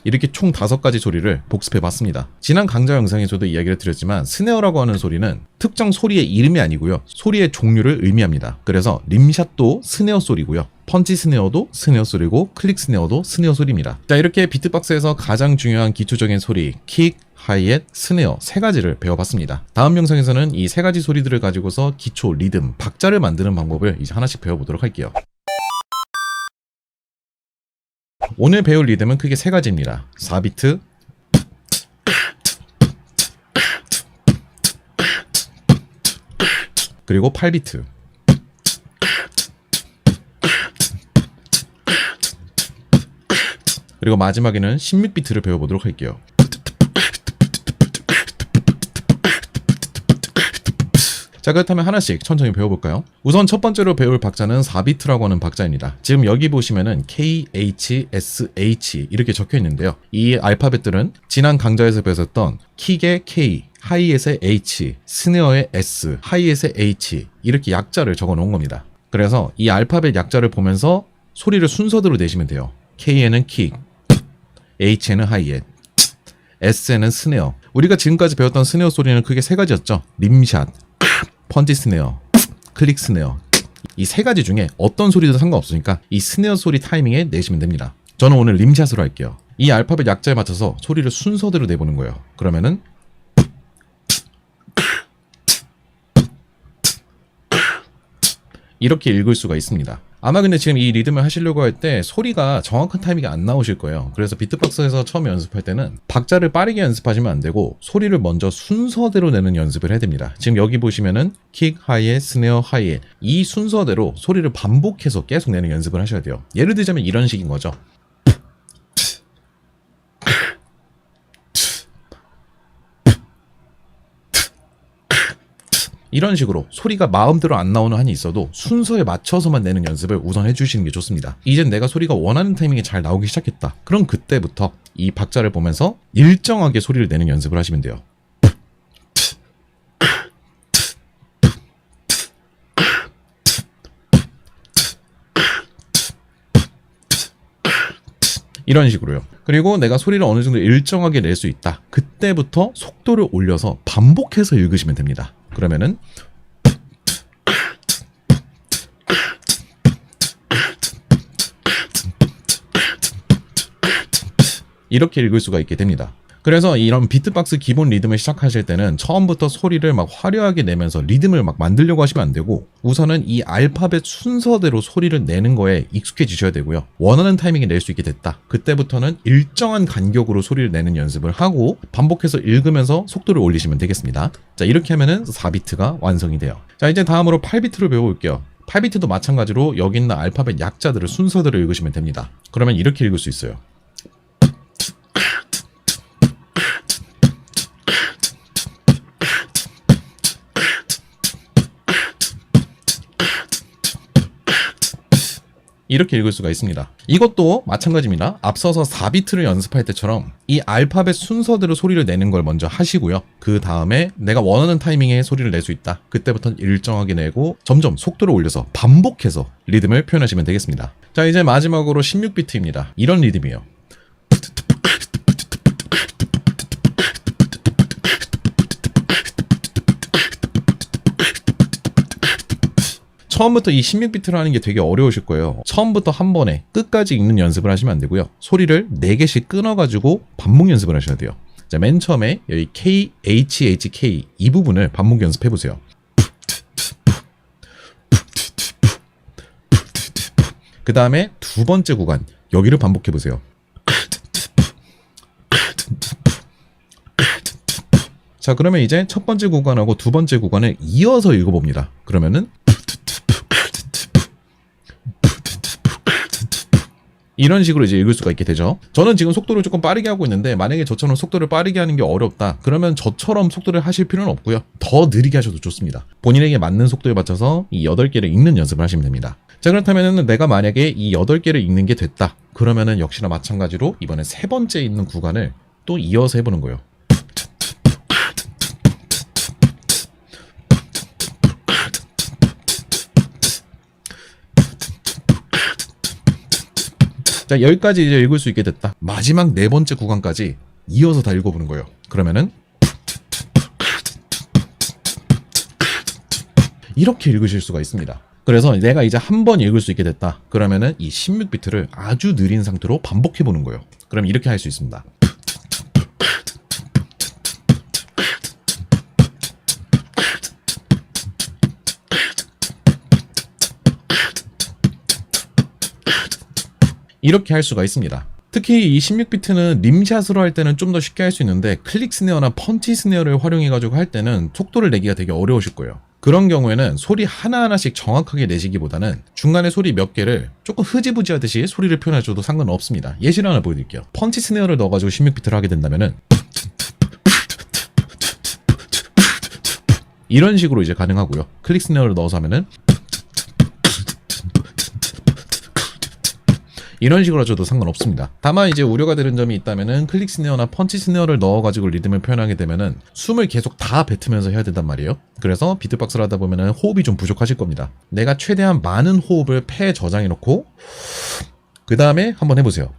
[SPEAKER 1] 이렇게 총 5가지 소리를 복습해봤습니다. 지난 강좌 영상에서도 이야기를 드렸지만 스네어라고 하는 소리는 특정 소리의 이름이 아니고요. 소리의 종류를 의미합니다. 그래서 림샷도 스네어 소리고요. 펀치 스네어도 스네어 소리고 클릭 스네어도 스네어 소리입니다. 자, 이렇게 비트박스에서 가장 중요한 기초적인 소리 킥, 하이햇, 스네어 3가지를 배워봤습니다. 다음 영상에서는 이 3가지 소리들을 가지고서 기초, 리듬, 박자를 만드는 방법을 이제 하나씩 배워보도록 할게요. 오늘 배울 리듬은 크게 3가지입니다. 4비트, 그리고 8비트. 그리고 마지막에는 16비트를 배워보도록 할게요. 자, 그렇다면 하나씩 천천히 배워볼까요? 우선 첫 번째로 배울 박자는 4비트라고 하는 박자입니다. 지금 여기 보시면은 K, H, S, H 이렇게 적혀 있는데요. 이 알파벳들은 지난 강좌에서 배웠던 킥의 K, 하이햇의 H, 스네어의 S, 하이햇의 H 이렇게 약자를 적어 놓은 겁니다. 그래서 이 알파벳 약자를 보면서 소리를 순서대로 내시면 돼요. K에는 킥, H에는 하이햇, S에는 스네어. 우리가 지금까지 배웠던 스네어 소리는 크게 3가지였죠. 림샷, 펀치 스네어, 클릭 스네어. 이 3가지 중에 어떤 소리도 상관없으니까 이 스네어 소리 타이밍에 내시면 됩니다. 저는 오늘 림샷으로 할게요. 이 알파벳 약자에 맞춰서 소리를 순서대로 내보는 거예요. 그러면은 이렇게 읽을 수가 있습니다. 아마 근데 지금 이 리듬을 하시려고 할 때 소리가 정확한 타이밍이 안 나오실 거예요. 그래서 비트박스에서 처음 연습할 때는 박자를 빠르게 연습하시면 안 되고 소리를 먼저 순서대로 내는 연습을 해야 됩니다. 지금 여기 보시면은 킥, 하이햇, 스네어, 하이햇 이 순서대로 소리를 반복해서 계속 내는 연습을 하셔야 돼요. 예를 들자면 이런 식인 거죠. 이런 식으로 소리가 마음대로 안 나오는 한이 있어도 순서에 맞춰서만 내는 연습을 우선 해주시는 게 좋습니다. 이젠 내가 소리가 원하는 타이밍에 잘 나오기 시작했다. 그럼 그때부터 이 박자를 보면서 일정하게 소리를 내는 연습을 하시면 돼요. 이런 식으로요. 그리고 내가 소리를 어느 정도 일정하게 낼 수 있다. 그때부터 속도를 올려서 반복해서 읽으시면 됩니다. 그러면은 이렇게 읽을 수가 있게 됩니다. 그래서 이런 비트박스 기본 리듬을 시작하실 때는 처음부터 소리를 막 화려하게 내면서 리듬을 막 만들려고 하시면 안 되고 우선은 이 알파벳 순서대로 소리를 내는 거에 익숙해지셔야 되고요. 원하는 타이밍에 낼 수 있게 됐다. 그때부터는 일정한 간격으로 소리를 내는 연습을 하고 반복해서 읽으면서 속도를 올리시면 되겠습니다. 자, 이렇게 하면은 4비트가 완성이 돼요. 자, 이제 다음으로 8비트를 배워볼게요. 8비트도 마찬가지로 여기 있는 알파벳 약자들을 순서대로 읽으시면 됩니다. 그러면 이렇게 읽을 수 있어요. 이렇게 읽을 수가 있습니다. 이것도 마찬가지입니다. 앞서서 4비트를 연습할 때처럼 이 알파벳 순서대로 소리를 내는 걸 먼저 하시고요. 그 다음에 내가 원하는 타이밍에 소리를 낼 수 있다. 그때부터는 일정하게 내고 점점 속도를 올려서 반복해서 리듬을 표현하시면 되겠습니다. 자, 이제 마지막으로 16비트입니다. 이런 리듬이에요. 처음부터 이 16비트를 하는 게 되게 어려우실 거예요. 처음부터 한 번에 끝까지 읽는 연습을 하시면 안 되고요. 소리를 4개씩 끊어가지고 반복 연습을 하셔야 돼요. 자, 맨 처음에 여기 K, H, H, K 이 부분을 반복 연습해 보세요. 그 다음에 두 번째 구간 여기를 반복해 보세요. 자, 그러면 이제 첫 번째 구간하고 두 번째 구간을 이어서 읽어봅니다. 그러면은 이런 식으로 이제 읽을 수가 있게 되죠. 저는 지금 속도를 조금 빠르게 하고 있는데 만약에 저처럼 속도를 빠르게 하는 게 어렵다. 그러면 저처럼 속도를 하실 필요는 없고요. 더 느리게 하셔도 좋습니다. 본인에게 맞는 속도에 맞춰서 이 8개를 읽는 연습을 하시면 됩니다. 자, 그렇다면 내가 만약에 이 8개를 읽는 게 됐다. 그러면은 역시나 마찬가지로 이번에 세 번째 있는 구간을 또 이어서 해보는 거예요. 자, 여기까지 이제 읽을 수 있게 됐다. 마지막 네 번째 구간까지 이어서 다 읽어보는 거예요. 그러면은 이렇게 읽으실 수가 있습니다. 그래서 내가 이제 한 번 읽을 수 있게 됐다. 그러면은 이 16비트를 아주 느린 상태로 반복해보는 거예요. 그럼 이렇게 할 수 있습니다. 이렇게 할 수가 있습니다. 특히 이 16비트는 림샷으로 할 때는 좀 더 쉽게 할 수 있는데 클릭 스네어나 펀치 스네어를 활용해가지고 할 때는 속도를 내기가 되게 어려우실 거예요. 그런 경우에는 소리 하나하나씩 정확하게 내시기보다는 중간에 소리 몇 개를 조금 흐지부지 하듯이 소리를 표현해줘도 상관없습니다. 예시를 하나 보여드릴게요. 펀치 스네어를 넣어가지고 16비트를 하게 된다면은 이런 식으로 이제 가능하고요. 클릭 스네어를 넣어서 하면은 이런 식으로 하셔도 상관없습니다. 다만 이제 우려가 되는 점이 있다면은 클릭 스네어나 펀치 스네어를 넣어가지고 리듬을 표현하게 되면은 숨을 계속 다 뱉으면서 해야 된단 말이에요. 그래서 비트박스를 하다 보면은 호흡이 좀 부족하실 겁니다. 내가 최대한 많은 호흡을 폐에 저장해 놓고 그 다음에 한번 해보세요.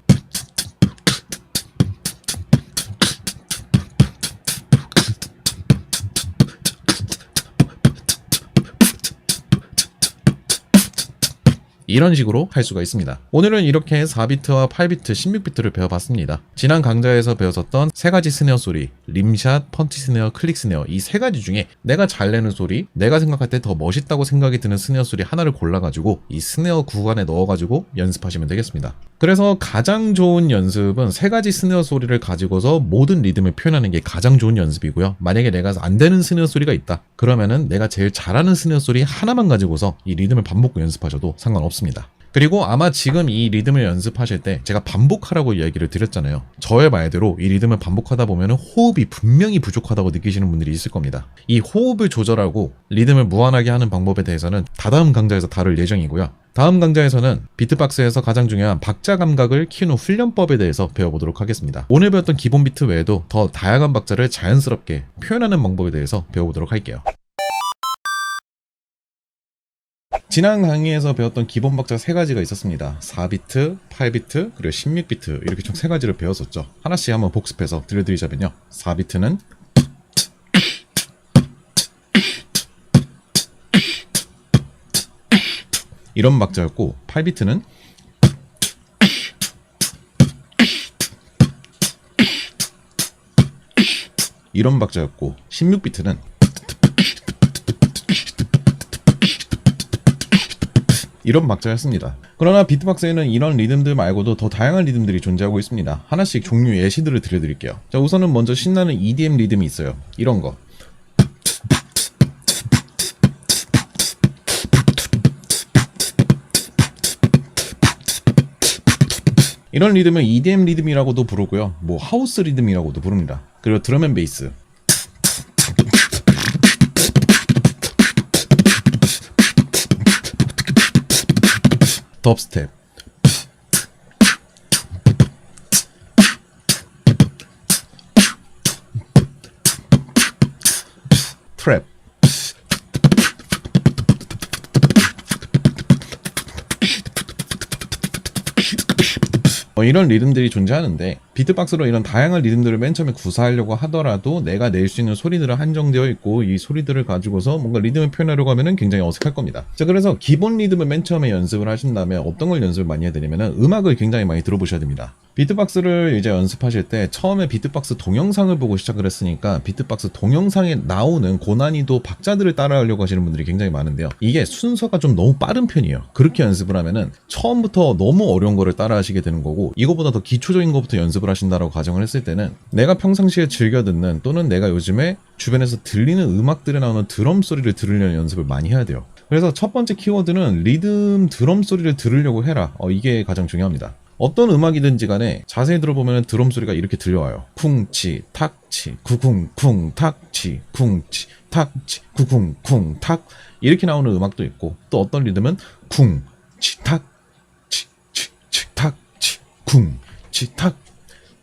[SPEAKER 1] 이런 식으로 할 수가 있습니다. 오늘은 이렇게 4비트와 8비트, 16비트를 배워봤습니다. 지난 강좌에서 배웠었던 세 가지 스네어 소리, 림샷, 펀치 스네어, 클릭 스네어 이 세 가지 중에 내가 잘 내는 소리, 내가 생각할 때 더 멋있다고 생각이 드는 스네어 소리 하나를 골라가지고 이 스네어 구간에 넣어가지고 연습하시면 되겠습니다. 그래서 가장 좋은 연습은 세 가지 스네어 소리를 가지고서 모든 리듬을 표현하는 게 가장 좋은 연습이고요. 만약에 내가 안 되는 스네어 소리가 있다. 그러면은 내가 제일 잘하는 스네어 소리 하나만 가지고서 이 리듬을 반복 연습하셔도 상관없습니다. 그리고 아마 지금 이 리듬을 연습하실 때 제가 반복하라고 이야기를 드렸잖아요. 저의 말대로 이 리듬을 반복하다 보면 호흡이 분명히 부족하다고 느끼시는 분들이 있을 겁니다. 이 호흡을 조절하고 리듬을 무한하게 하는 방법에 대해서는 다다음 강좌에서 다룰 예정이고요. 다음 강좌에서는 비트박스에서 가장 중요한 박자 감각을 키우는 훈련법에 대해서 배워보도록 하겠습니다. 오늘 배웠던 기본 비트 외에도 더 다양한 박자를 자연스럽게 표현하는 방법에 대해서 배워보도록 할게요. 지난 강의에서 배웠던 기본 박자 3가지가 있었습니다. 4비트, 8비트, 그리고 16비트 이렇게 총 3가지를 배웠었죠. 하나씩 한번 복습해서 들려드리자면요. 4비트는 이런 박자였고 8비트는 이런 박자였고 16비트는 이런 박자였습니다. 그러나 비트박스에는 이런 리듬들 말고도 더 다양한 리듬들이 존재하고 있습니다. 하나씩 종류 예시들을 들려드릴게요. 자, 우선은 먼저 신나는 EDM 리듬이 있어요. 이런 거. 이런 리듬을 EDM 리듬이라고도 부르고요. 뭐 하우스 리듬이라고도 부릅니다. 그리고 드럼 앤 베이스. 덥스텝. 트랩. 이런 리듬들이 존재하는데 비트박스로 이런 다양한 리듬들을 맨 처음에 구사하려고 하더라도 내가 낼 수 있는 소리들은 한정되어 있고 이 소리들을 가지고서 뭔가 리듬을 표현하려고 하면은 굉장히 어색할 겁니다. 자, 그래서 기본 리듬을 맨 처음에 연습을 하신다면 어떤 걸 연습을 많이 해야 되냐면은 음악을 굉장히 많이 들어보셔야 됩니다. 비트박스를 이제 연습하실 때 처음에 비트박스 동영상을 보고 시작을 했으니까 비트박스 동영상에 나오는 고난이도 박자들을 따라하려고 하시는 분들이 굉장히 많은데요. 이게 순서가 좀 너무 빠른 편이에요. 그렇게 연습을 하면은 처음부터 너무 어려운 거를 따라하시게 되는 거고 이거보다 더 기초적인 것부터 연습을 하신다라고 가정을 했을 때는 내가 평상시에 즐겨 듣는 또는 내가 요즘에 주변에서 들리는 음악들에 나오는 드럼 소리를 들으려는 연습을 많이 해야 돼요. 그래서 첫 번째 키워드는 리듬 드럼 소리를 들으려고 해라. 이게 가장 중요합니다. 어떤 음악이든지 간에 자세히 들어보면 드럼 소리가 이렇게 들려와요. 쿵치 탁치 구쿵쿵 탁치 쿵치 탁치 구쿵쿵 탁 이렇게 나오는 음악도 있고 또 어떤 리듬은 쿵치 탁치 치치 탁치 쿵치 탁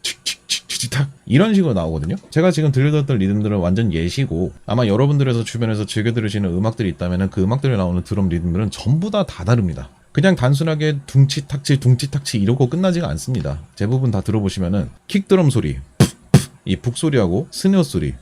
[SPEAKER 1] 치치 탁 이런 식으로 나오거든요. 제가 지금 들려드렸던 리듬들은 완전 예시고 아마 여러분들에서 주변에서 즐겨 들으시는 음악들이 있다면 그 음악들에 나오는 드럼 리듬들은 전부 다 다릅니다. 그냥 단순하게 둥치탁치 이러고 끝나지가 않습니다. 대부분 다 들어보시면은 킥드럼 소리, 이 북소리하고 스네어 소리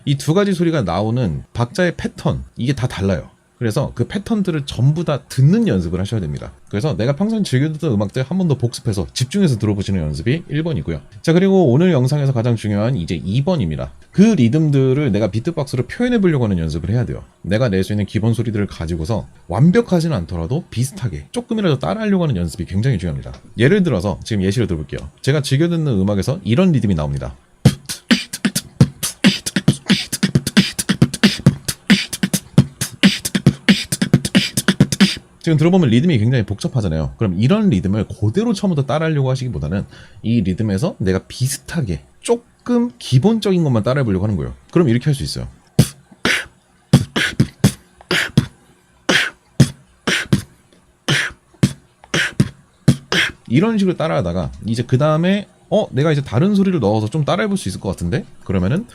[SPEAKER 1] 이 두 가지 소리가 나오는 박자의 패턴 이게 다 달라요. 그래서 그 패턴들을 전부 다 듣는 연습을 하셔야 됩니다. 그래서 내가 평소에 즐겨 듣던 음악들 한 번 더 복습해서 집중해서 들어보시는 연습이 1번이고요. 자, 그리고 오늘 영상에서 가장 중요한 이제 2번입니다. 그 리듬들을 내가 비트박스로 표현해 보려고 하는 연습을 해야 돼요. 내가 낼 수 있는 기본 소리들을 가지고서 완벽하지는 않더라도 비슷하게 조금이라도 따라하려고 하는 연습이 굉장히 중요합니다. 예를 들어서 지금 예시를 들어볼게요. 제가 즐겨 듣는 음악에서 이런 리듬이 나옵니다. 지금 들어보면 리듬이 굉장히 복잡하잖아요. 그럼 이런 리듬을 그대로 처음부터 따라하려고 하시기보다는 이 리듬에서 내가 비슷하게 조금 기본적인 것만 따라해 보려고 하는 거예요. 그럼 이렇게 할 수 있어요. 이런 식으로 따라하다가 이제 그 다음에 내가 이제 다른 소리를 넣어서 좀 따라해 볼 수 있을 것 같은데? 그러면은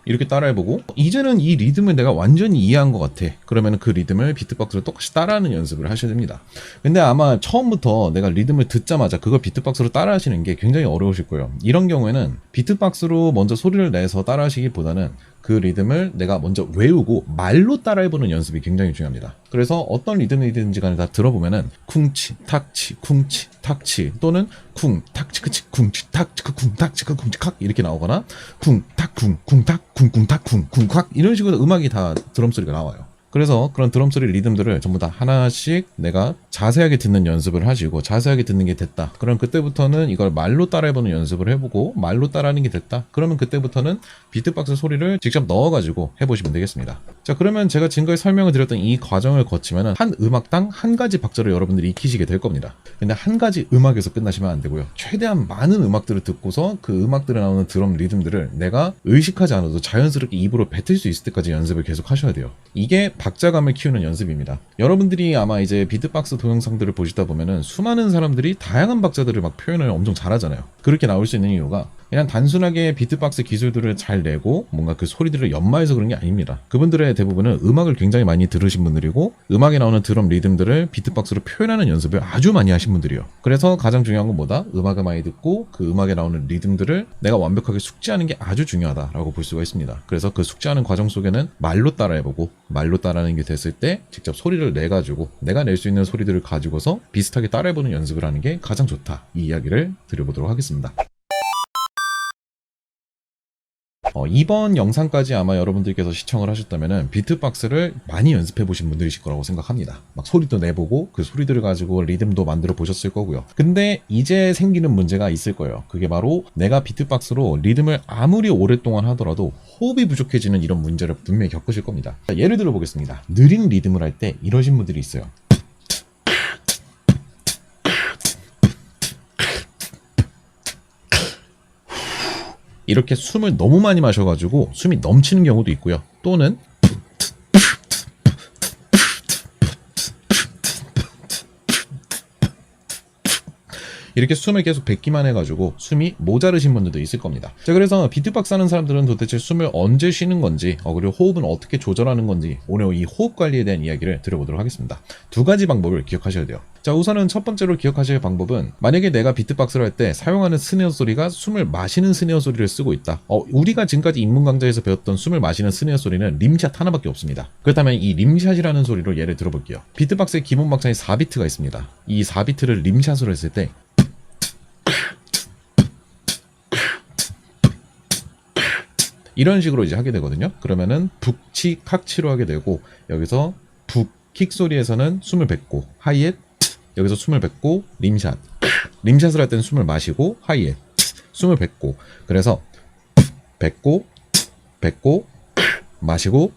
[SPEAKER 1] 이렇게 따라해보고 이제는 이 리듬을 내가 완전히 이해한 것 같아. 그러면 그 리듬을 비트박스로 똑같이 따라하는 연습을 하셔야 됩니다. 근데 아마 처음부터 내가 리듬을 듣자마자 그걸 비트박스로 따라하시는 게 굉장히 어려우실 거예요. 이런 경우에는 비트박스로 먼저 소리를 내서 따라하시기보다는 그 리듬을 내가 먼저 외우고 말로 따라해보는 연습이 굉장히 중요합니다. 그래서 어떤 리듬이든지 간에 다 들어보면은 쿵치 탁치 쿵치 탁치 또는 쿵 탁치 크치 쿵치 탁치 쿵 탁치 쿵치 칵 이렇게 나오거나 쿵 탁 쿵 쿵 탁 쿵쿵 탁 쿵 쿵 콱 이런 식으로 음악이 다 드럼 소리가 나와요. 그래서 그런 드럼 소리 리듬들을 전부 다 하나씩 내가 자세하게 듣는 연습을 하시고 자세하게 듣는 게 됐다. 그럼 그때부터는 이걸 말로 따라해보는 연습을 해보고 말로 따라하는 게 됐다. 그러면 그때부터는 비트박스 소리를 직접 넣어가지고 해보시면 되겠습니다. 자, 그러면 제가 지금까지 설명을 드렸던 이 과정을 거치면은 한 음악당 한 가지 박자를 여러분들이 익히시게 될 겁니다. 근데 한 가지 음악에서 끝나시면 안 되고요. 최대한 많은 음악들을 듣고서 그 음악들에 나오는 드럼 리듬들을 내가 의식하지 않아도 자연스럽게 입으로 뱉을 수 있을 때까지 연습을 계속 하셔야 돼요. 이게 박자감을 키우는 연습입니다. 여러분들이 아마 이제 비트박스 동영상들을 보시다 보면은 수많은 사람들이 다양한 박자들을 막 표현을 엄청 잘하잖아요. 그렇게 나올 수 있는 이유가 그냥 단순하게 비트박스 기술들을 잘 내고 뭔가 그 소리들을 연마해서 그런 게 아닙니다. 그분들의 대부분은 음악을 굉장히 많이 들으신 분들이고 음악에 나오는 드럼 리듬들을 비트박스로 표현하는 연습을 아주 많이 하신 분들이에요. 그래서 가장 중요한 건 뭐다? 음악을 많이 듣고 그 음악에 나오는 리듬들을 내가 완벽하게 숙지하는 게 아주 중요하다라고 볼 수가 있습니다. 그래서 그 숙지하는 과정 속에는 말로 따라해보고 말로 따라하는 게 됐을 때 직접 소리를 내가지고 내가 낼 수 있는 소리들을 가지고서 비슷하게 따라해보는 연습을 하는 게 가장 좋다. 이 이야기를 드려보도록 하겠습니다. 이번 영상까지 아마 여러분들께서 시청을 하셨다면 비트박스를 많이 연습해 보신 분들이실 거라고 생각합니다. 막 소리도 내보고 그 소리들을 가지고 리듬도 만들어 보셨을 거고요. 근데 이제 생기는 문제가 있을 거예요. 그게 바로 내가 비트박스로 리듬을 아무리 오랫동안 하더라도 호흡이 부족해지는 이런 문제를 분명히 겪으실 겁니다. 자, 예를 들어 보겠습니다. 느린 리듬을 할 때 이러신 분들이 있어요. 이렇게 숨을 너무 많이 마셔가지고 숨이 넘치는 경우도 있고요. 또는 이렇게 숨을 계속 뱉기만 해가지고 숨이 모자르신 분들도 있을 겁니다. 자, 그래서 비트박스 하는 사람들은 도대체 숨을 언제 쉬는 건지 그리고 호흡은 어떻게 조절하는 건지 오늘 이 호흡 관리에 대한 이야기를 드려보도록 하겠습니다. 두 가지 방법을 기억하셔야 돼요. 자, 우선은 첫 번째로 기억하실 방법은 만약에 내가 비트박스를 할 때 사용하는 스네어 소리가 숨을 마시는 스네어 소리를 쓰고 있다. 우리가 지금까지 인문 강좌에서 배웠던 숨을 마시는 스네어 소리는 림샷 하나밖에 없습니다. 그렇다면 이 림샷이라는 소리로 예를 들어볼게요. 비트박스의 기본 박자에 4비트가 있습니다. 이 4비트를 림샷으로 했을 때 이런 식으로 이제 하게 되거든요. 그러면은 북치 칵치로 하게 되고 여기서 북킥 소리에서는 숨을 뱉고 하이햇 여기서 숨을 뱉고 림샷 림샷을 할 때는 숨을 마시고 하이햇 숨을 뱉고 그래서 뱉고 마시고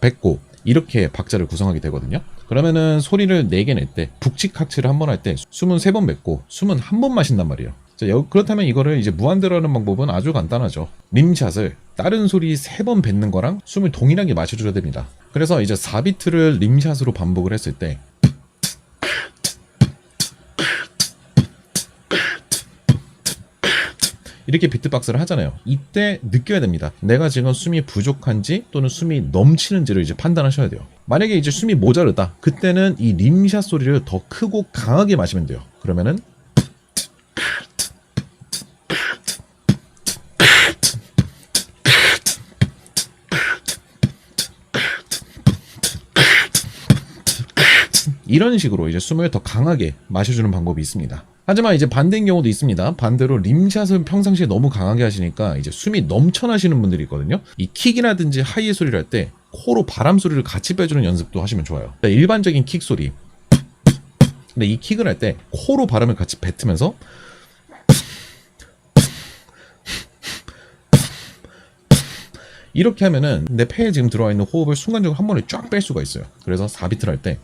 [SPEAKER 1] 뱉고 이렇게 박자를 구성하게 되거든요. 그러면은 소리를 4개 낼 때 북치 칵치를 한 번 할 때 숨은 3번 뱉고 숨은 한 번 마신단 말이에요. 자, 그렇다면 이거를 이제 무한대로 하는 방법은 아주 간단하죠. 림샷을 다른 소리 3번 뱉는 거랑 숨을 동일하게 마셔줘야 됩니다. 그래서 이제 4비트를 림샷으로 반복을 했을 때 이렇게 비트박스를 하잖아요. 이때 느껴야 됩니다. 내가 지금 숨이 부족한지 또는 숨이 넘치는지를 이제 판단하셔야 돼요. 만약에 이제 숨이 모자르다. 그때는 이 림샷 소리를 더 크고 강하게 마시면 돼요. 그러면은 이런 식으로 이제 숨을 더 강하게 마셔주는 방법이 있습니다. 하지만 이제 반대인 경우도 있습니다. 반대로 림샷을 평상시에 너무 강하게 하시니까 이제 숨이 넘쳐나시는 분들이 있거든요. 이 킥이라든지 하이의 소리를 할 때 코로 바람 소리를 같이 빼주는 연습도 하시면 좋아요. 일반적인 킥 소리. 근데 이 킥을 할 때 코로 바람을 같이 뱉으면서 이렇게 하면은 내 폐에 지금 들어와 있는 호흡을 순간적으로 한 번에 쫙 뺄 수가 있어요. 그래서 4비트를 할 때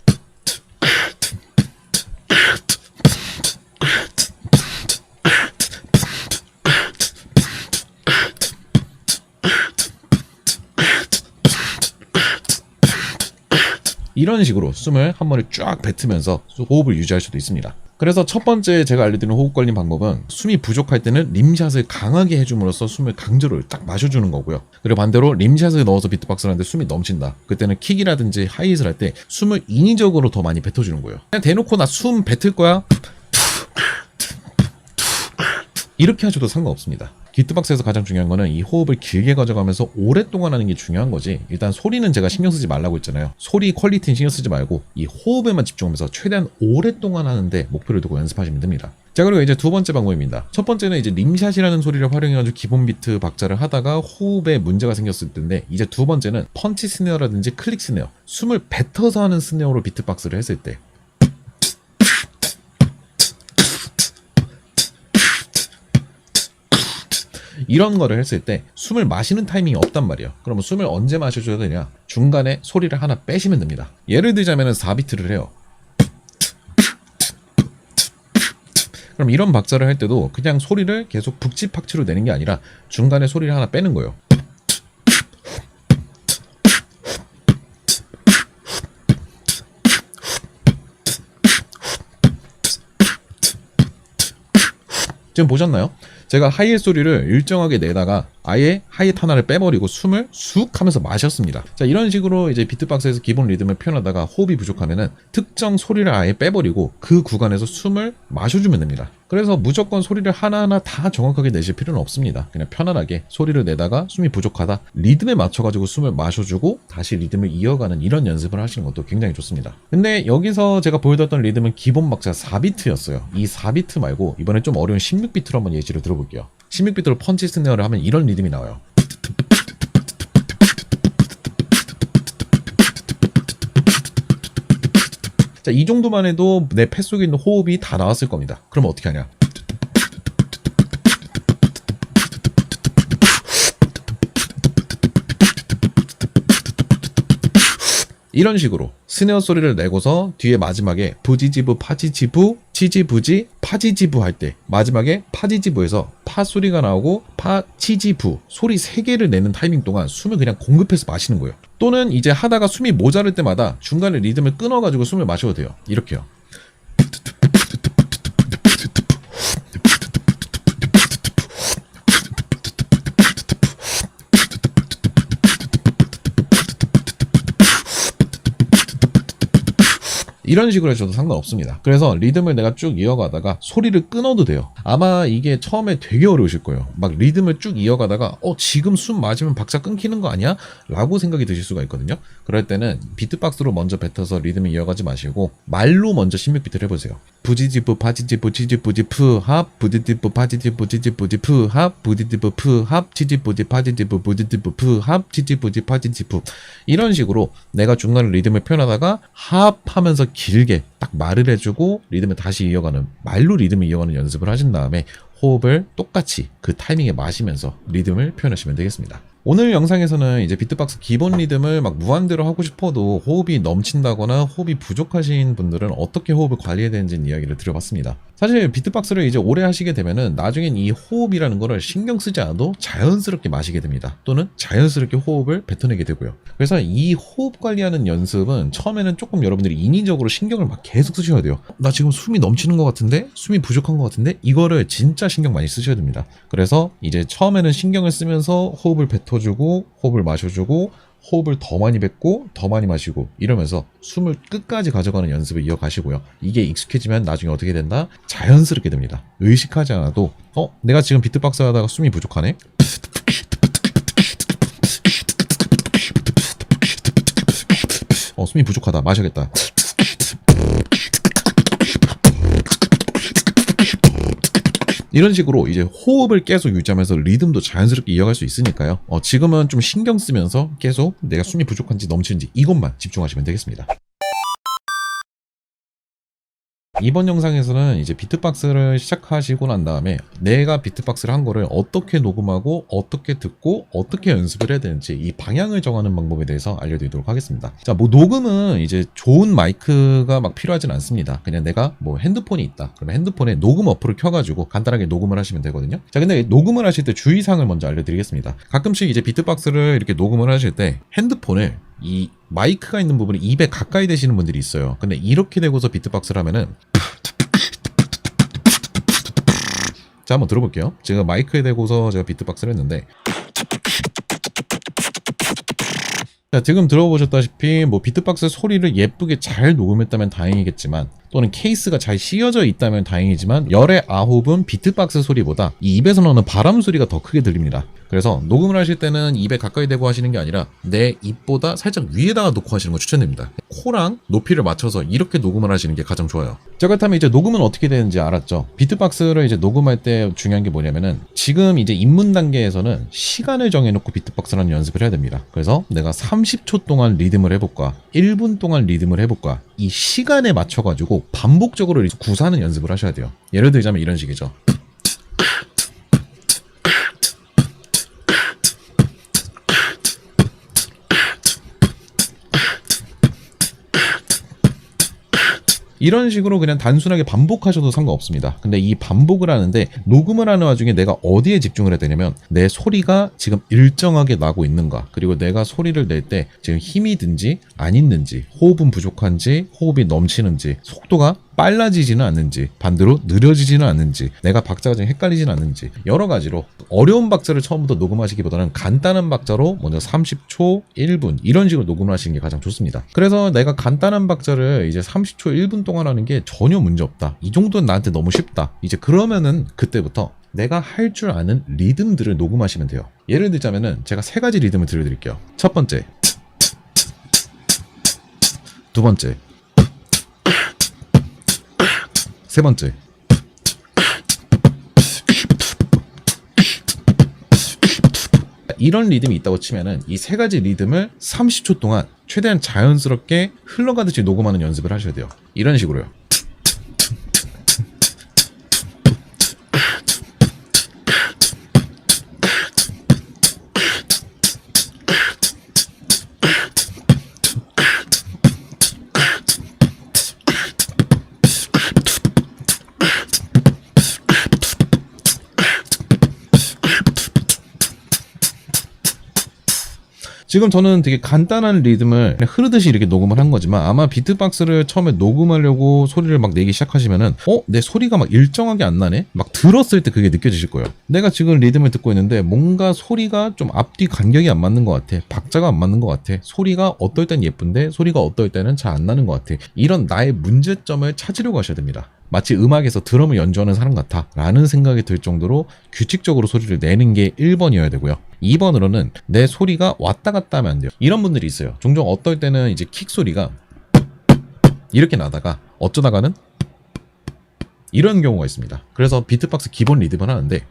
[SPEAKER 1] 이런 식으로 숨을 한 번에 쫙 뱉으면서 호흡을 유지할 수도 있습니다. 그래서 첫 번째 제가 알려드리는 호흡 관리 방법은 숨이 부족할 때는 림샷을 강하게 해줌으로써 숨을 강제로 딱 마셔주는 거고요. 그리고 반대로 림샷을 넣어서 비트박스를 하는데 숨이 넘친다. 그때는 킥이라든지 하이잇을 할 때 숨을 인위적으로 더 많이 뱉어주는 거예요. 그냥 대놓고 나 숨 뱉을 거야 이렇게 하셔도 상관없습니다. 비트박스에서 가장 중요한 거는 이 호흡을 길게 가져가면서 오랫동안 하는 게 중요한 거지. 일단 소리는 제가 신경 쓰지 말라고 했잖아요. 소리 퀄리티는 신경 쓰지 말고 이 호흡에만 집중하면서 최대한 오랫동안 하는데 목표를 두고 연습하시면 됩니다. 자, 그리고 이제 두 번째 방법입니다. 첫 번째는 이제 림샷이라는 소리를 활용해가지고 기본 비트 박자를 하다가 호흡에 문제가 생겼을 텐데, 이제 두 번째는 펀치 스네어라든지 클릭 스네어, 숨을 뱉어서 하는 스네어로 비트박스를 했을 때 이런 거를 했을 때 숨을 마시는 타이밍이 없단 말이에요. 그러면 숨을 언제 마셔줘야 되냐? 중간에 소리를 하나 빼시면 됩니다. 예를 들자면 4비트를 해요. 그럼 이런 박자를 할 때도 그냥 소리를 계속 북치팍치로 내는 게 아니라 중간에 소리를 하나 빼는 거예요. 지금 보셨나요? 제가 하이햇 소리를 일정하게 내다가 아예 하이햇 하나를 빼버리고 숨을 쑥 하면서 마셨습니다. 자, 이런 식으로 이제 비트박스에서 기본 리듬을 표현하다가 호흡이 부족하면은 특정 소리를 아예 빼버리고 그 구간에서 숨을 마셔주면 됩니다. 그래서 무조건 소리를 하나하나 다 정확하게 내실 필요는 없습니다. 그냥 편안하게 소리를 내다가 숨이 부족하다 리듬에 맞춰가지고 숨을 마셔주고 다시 리듬을 이어가는 이런 연습을 하시는 것도 굉장히 좋습니다. 근데 여기서 제가 보여드렸던 리듬은 기본 박자 4비트였어요. 이 4비트 말고 이번에 좀 어려운 16비트로 한번 예시를 들어볼게요. 16비트로 펀치 스네어를 하면 이런 리듬이 나와요. 자, 이 정도만 해도 내 폐 속에 있는 호흡이 다 나왔을 겁니다. 그럼 어떻게 하냐? 이런 식으로 스네어 소리를 내고서 뒤에 마지막에 부지지부 파지지부 치지부지 파지지부 할 때 마지막에 파지지부에서 파 소리가 나오고 파치지부 소리 3개를 내는 타이밍 동안 숨을 그냥 공급해서 마시는 거예요. 또는 이제 하다가 숨이 모자랄 때마다 중간에 리듬을 끊어가지고 숨을 마셔도 돼요. 이렇게요. 이런 식으로 해줘도 상관없습니다. 그래서 리듬을 내가 쭉 이어가다가 소리를 끊어도 돼요. 아마 이게 처음에 되게 어려우실 거예요. 막 리듬을 쭉 이어가다가 지금 숨 맞으면 박자 끊기는 거 아니야? 라고 생각이 드실 수가 있거든요. 그럴 때는 비트박스로 먼저 뱉어서 리듬을 이어가지 마시고 말로 먼저 16비트를 해보세요. 부지지부 파지지부 치지부지 푸합 부지지부 파지지부 치지부지 푸합 부지지부 푸합 치지부지 파지지부 부지지부 푸합 치지부지 파지지부 이런 식으로 내가 중간에 리듬을 표현하다가 합하면서 길게 딱 말을 해주고 리듬을 다시 이어가는 말로 리듬을 이어가는 연습을 하신 다음에 호흡을 똑같이 그 타이밍에 마시면서 리듬을 표현하시면 되겠습니다. 오늘 영상에서는 이제 비트박스 기본 리듬을 막 무한대로 하고 싶어도 호흡이 넘친다거나 호흡이 부족하신 분들은 어떻게 호흡을 관리해야 되는지 이야기를 드려봤습니다. 사실 비트박스를 이제 오래 하시게 되면은 나중엔 이 호흡이라는 거를 신경 쓰지 않아도 자연스럽게 마시게 됩니다. 또는 자연스럽게 호흡을 뱉어내게 되고요. 그래서 이 호흡 관리하는 연습은 처음에는 조금 여러분들이 인위적으로 신경을 막 계속 쓰셔야 돼요. 나 지금 숨이 넘치는 것 같은데? 숨이 부족한 것 같은데? 이거를 진짜 신경 많이 쓰셔야 됩니다. 그래서 이제 처음에는 신경을 쓰면서 호흡을 뱉어주고 호흡을 마셔주고 호흡을 더 많이 뱉고 더 많이 마시고 이러면서 숨을 끝까지 가져가는 연습을 이어가시고요. 이게 익숙해지면 나중에 어떻게 된다? 자연스럽게 됩니다. 의식하지 않아도 내가 지금 비트박스 하다가 숨이 부족하네? 숨이 부족하다. 마셔야겠다. 이런 식으로 이제 호흡을 계속 유지하면서 리듬도 자연스럽게 이어갈 수 있으니까요. 지금은 좀 신경 쓰면서 계속 내가 숨이 부족한지 넘치는지 이것만 집중하시면 되겠습니다. 이번 영상에서는 이제 비트박스를 시작하시고 난 다음에 내가 비트박스를 한 거를 어떻게 녹음하고 어떻게 듣고 어떻게 연습을 해야 되는지 이 방향을 정하는 방법에 대해서 알려드리도록 하겠습니다. 자, 뭐 녹음은 이제 좋은 마이크가 막 필요하진 않습니다. 그냥 내가 뭐 핸드폰이 있다. 그러면 핸드폰에 녹음 어플을 켜가지고 간단하게 녹음을 하시면 되거든요. 자, 근데 녹음을 하실 때 주의사항을 먼저 알려드리겠습니다. 가끔씩 이제 비트박스를 이렇게 녹음을 하실 때 핸드폰을 이 마이크가 있는 부분이 입에 가까이 대시는 분들이 있어요. 근데 이렇게 되고서 비트박스를 하면은 자, 한번 들어볼게요. 제가 마이크에 대고서 제가 비트박스를 했는데 자, 지금 들어보셨다시피 뭐 비트박스 소리를 예쁘게 잘 녹음했다면 다행이겠지만 또는 케이스가 잘 씌어져 있다면 다행이지만 열의 아홉은 비트박스 소리보다 이 입에서 나오는 바람 소리가 더 크게 들립니다. 그래서 녹음을 하실 때는 입에 가까이 대고 하시는 게 아니라 내 입보다 살짝 위에다가 놓고 하시는 거 추천드립니다. 코랑 높이를 맞춰서 이렇게 녹음을 하시는 게 가장 좋아요. 자, 그렇다면 이제 녹음은 어떻게 되는지 알았죠? 비트박스를 이제 녹음할 때 중요한 게 뭐냐면은 지금 이제 입문 단계에서는 시간을 정해놓고 비트박스라는 연습을 해야 됩니다. 그래서 내가 30초 동안 리듬을 해볼까 1분 동안 리듬을 해볼까 이 시간에 맞춰가지고 반복적으로 구사하는 연습을 하셔야 돼요. 예를 들자면 이런 식이죠. 이런 식으로 그냥 단순하게 반복하셔도 상관없습니다. 근데 이 반복을 하는데 녹음을 하는 와중에 내가 어디에 집중을 해야 되냐면 내 소리가 지금 일정하게 나고 있는가, 그리고 내가 소리를 낼 때 지금 힘이 든지 안 있는지, 호흡은 부족한지 호흡이 넘치는지, 속도가 빨라지지는 않는지, 반대로 느려지지는 않는지, 내가 박자가 좀 헷갈리지는 않는지, 여러 가지로 어려운 박자를 처음부터 녹음하시기보다는 간단한 박자로 먼저 30초, 1분 이런 식으로 녹음을 하시는 게 가장 좋습니다. 그래서 내가 간단한 박자를 이제 30초, 1분 동안 하는 게 전혀 문제 없다. 이 정도는 나한테 너무 쉽다. 이제 그러면은 그때부터 내가 할 줄 아는 리듬들을 녹음하시면 돼요. 예를 들자면은 제가 3가지 리듬을 들려드릴게요. 첫 번째, 두 번째, 세 번째. 이런 리듬이 있다고 치면은 이 3가지 리듬을 30초 동안 최대한 자연스럽게 흘러가듯이 녹음하는 연습을 하셔야 돼요. 이런 식으로요. 지금 저는 되게 간단한 리듬을 그냥 흐르듯이 이렇게 녹음을 한 거지만 아마 비트박스를 처음에 녹음하려고 소리를 막 내기 시작하시면은 내 소리가 막 일정하게 안 나네? 막 들었을 때 그게 느껴지실 거예요. 내가 지금 리듬을 듣고 있는데 뭔가 소리가 좀 앞뒤 간격이 안 맞는 것 같아. 박자가 안 맞는 것 같아. 소리가 어떨 땐 예쁜데 소리가 어떨 때는 잘 안 나는 것 같아. 이런 나의 문제점을 찾으려고 하셔야 됩니다. 마치 음악에서 드럼을 연주하는 사람 같아 라는 생각이 들 정도로 규칙적으로 소리를 내는 게 1번이어야 되고요. 2번으로는 내 소리가 왔다 갔다 하면 안 돼요. 이런 분들이 있어요. 종종 어떨 때는 이제 킥 소리가 이렇게 나다가 어쩌다가는 이런 경우가 있습니다. 그래서 비트박스 기본 리듬을 하는데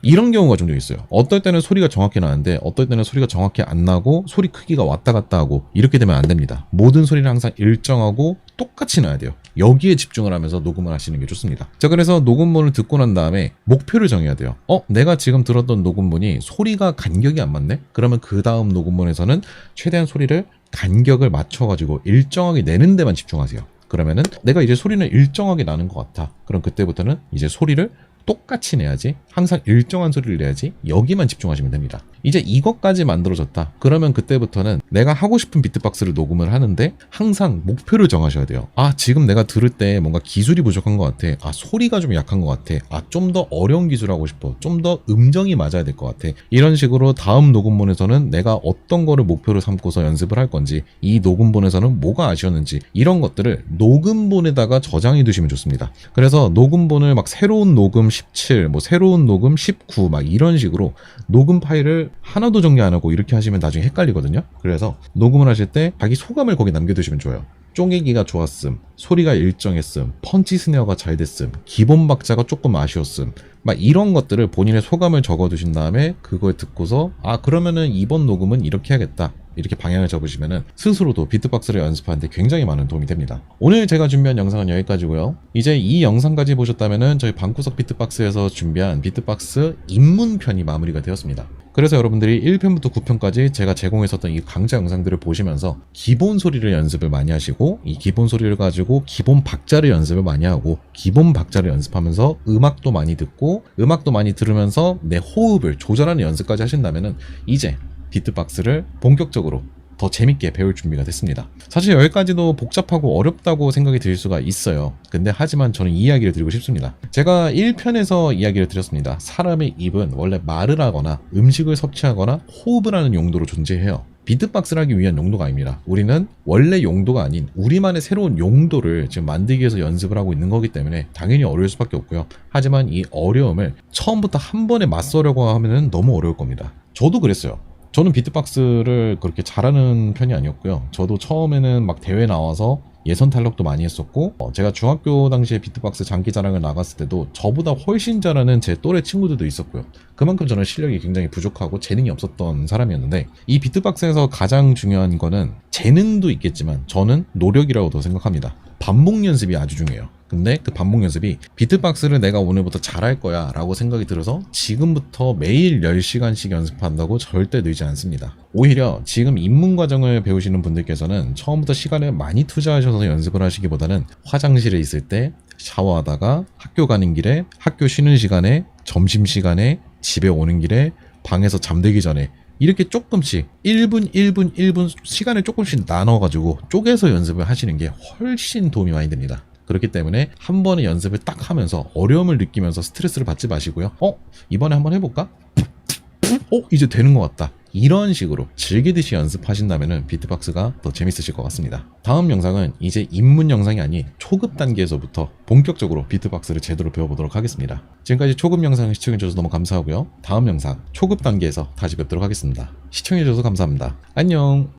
[SPEAKER 1] 이런 경우가 종종 있어요. 어떨 때는 소리가 정확히 나는데 어떨 때는 소리가 정확히 안 나고 소리 크기가 왔다 갔다 하고 이렇게 되면 안 됩니다. 모든 소리를 항상 일정하고 똑같이 나야 돼요. 여기에 집중을 하면서 녹음을 하시는 게 좋습니다. 자, 그래서 녹음본을 듣고 난 다음에 목표를 정해야 돼요. 내가 지금 들었던 녹음본이 소리가 간격이 안 맞네? 그러면 그 다음 녹음본에서는 최대한 소리를 간격을 맞춰가지고 일정하게 내는 데만 집중하세요. 그러면은 내가 이제 소리는 일정하게 나는 것 같아. 그럼 그때부터는 이제 소리를 똑같이 내야지, 항상 일정한 소리를 내야지, 여기만 집중하시면 됩니다. 이제 이것까지 만들어졌다. 그러면 그때부터는 내가 하고 싶은 비트박스를 녹음을 하는데 항상 목표를 정하셔야 돼요. 지금 내가 들을 때 뭔가 기술이 부족한 것 같아. 소리가 좀 약한 것 같아. 좀 더 어려운 기술 하고 싶어. 좀 더 음정이 맞아야 될 것 같아. 이런 식으로 다음 녹음본에서는 내가 어떤 거를 목표로 삼고서 연습을 할 건지, 이 녹음본에서는 뭐가 아쉬웠는지, 이런 것들을 녹음본에다가 저장해 두시면 좋습니다. 그래서 녹음본을 막 새로운 녹음 17, 뭐 새로운 녹음 19, 막 이런 식으로 녹음 파일을 하나도 정리 안 하고 이렇게 하시면 나중에 헷갈리거든요. 그래서 녹음을 하실 때 자기 소감을 거기 남겨두시면 좋아요. 쪼개기가 좋았음, 소리가 일정했음, 펀치 스네어가 잘 됐음, 기본 박자가 조금 아쉬웠음, 막 이런 것들을 본인의 소감을 적어두신 다음에 그걸 듣고서 그러면은 이번 녹음은 이렇게 해야겠다, 이렇게 방향을 잡으시면은 스스로도 비트박스를 연습하는데 굉장히 많은 도움이 됩니다. 오늘 제가 준비한 영상은 여기까지고요. 이제 이 영상까지 보셨다면은 저희 방구석 비트박스에서 준비한 비트박스 입문편이 마무리가 되었습니다. 그래서 여러분들이 1편부터 9편까지 제가 제공했었던 이 강좌 영상들을 보시면서 기본 소리를 연습을 많이 하시고, 이 기본 소리를 가지고 기본 박자를 연습을 많이 하고, 기본 박자를 연습하면서 음악도 많이 듣고 음악도 많이 들으면서 내 호흡을 조절하는 연습까지 하신다면은 이제 비트박스를 본격적으로 더 재밌게 배울 준비가 됐습니다. 사실 여기까지도 복잡하고 어렵다고 생각이 들 수가 있어요. 근데 하지만 저는 이 이야기를 드리고 싶습니다. 제가 1편에서 이야기를 드렸습니다. 사람의 입은 원래 말을 하거나 음식을 섭취하거나 호흡을 하는 용도로 존재해요. 비트박스를 하기 위한 용도가 아닙니다. 우리는 원래 용도가 아닌 우리만의 새로운 용도를 지금 만들기 위해서 연습을 하고 있는 거기 때문에 당연히 어려울 수밖에 없고요. 하지만 이 어려움을 처음부터 한 번에 맞서려고 하면 너무 어려울 겁니다. 저도 그랬어요. 저는 비트박스를 그렇게 잘하는 편이 아니었고요. 저도 처음에는 막 대회 나와서 예선 탈락도 많이 했었고, 제가 중학교 당시에 비트박스 장기자랑을 나갔을 때도 저보다 훨씬 잘하는 제 또래 친구들도 있었고요. 그만큼 저는 실력이 굉장히 부족하고 재능이 없었던 사람이었는데, 이 비트박스에서 가장 중요한 거는 재능도 있겠지만 저는 노력이라고도 생각합니다. 반복 연습이 아주 중요해요. 근데 그 반복 연습이 비트박스를 내가 오늘부터 잘할 거야 라고 생각이 들어서 지금부터 매일 10시간씩 연습한다고 절대 늘지 않습니다. 오히려 지금 입문 과정을 배우시는 분들께서는 처음부터 시간을 많이 투자하셔서 연습을 하시기보다는 화장실에 있을 때, 샤워하다가, 학교 가는 길에, 학교 쉬는 시간에, 점심시간에, 집에 오는 길에, 방에서 잠들기 전에 이렇게 조금씩 1분, 1분, 1분 시간을 조금씩 나눠가지고 쪼개서 연습을 하시는 게 훨씬 도움이 많이 됩니다. 그렇기 때문에 한 번의 연습을 딱 하면서 어려움을 느끼면서 스트레스를 받지 마시고요. 이번에 한번 해볼까? 이제 되는 것 같다. 이런 식으로 즐기듯이 연습하신다면 비트박스가 더 재밌으실 것 같습니다. 다음 영상은 이제 입문 영상이 아닌 초급 단계에서부터 본격적으로 비트박스를 제대로 배워보도록 하겠습니다. 지금까지 초급 영상을 시청해주셔서 너무 감사하고요. 다음 영상 초급 단계에서 다시 뵙도록 하겠습니다. 시청해주셔서 감사합니다. 안녕.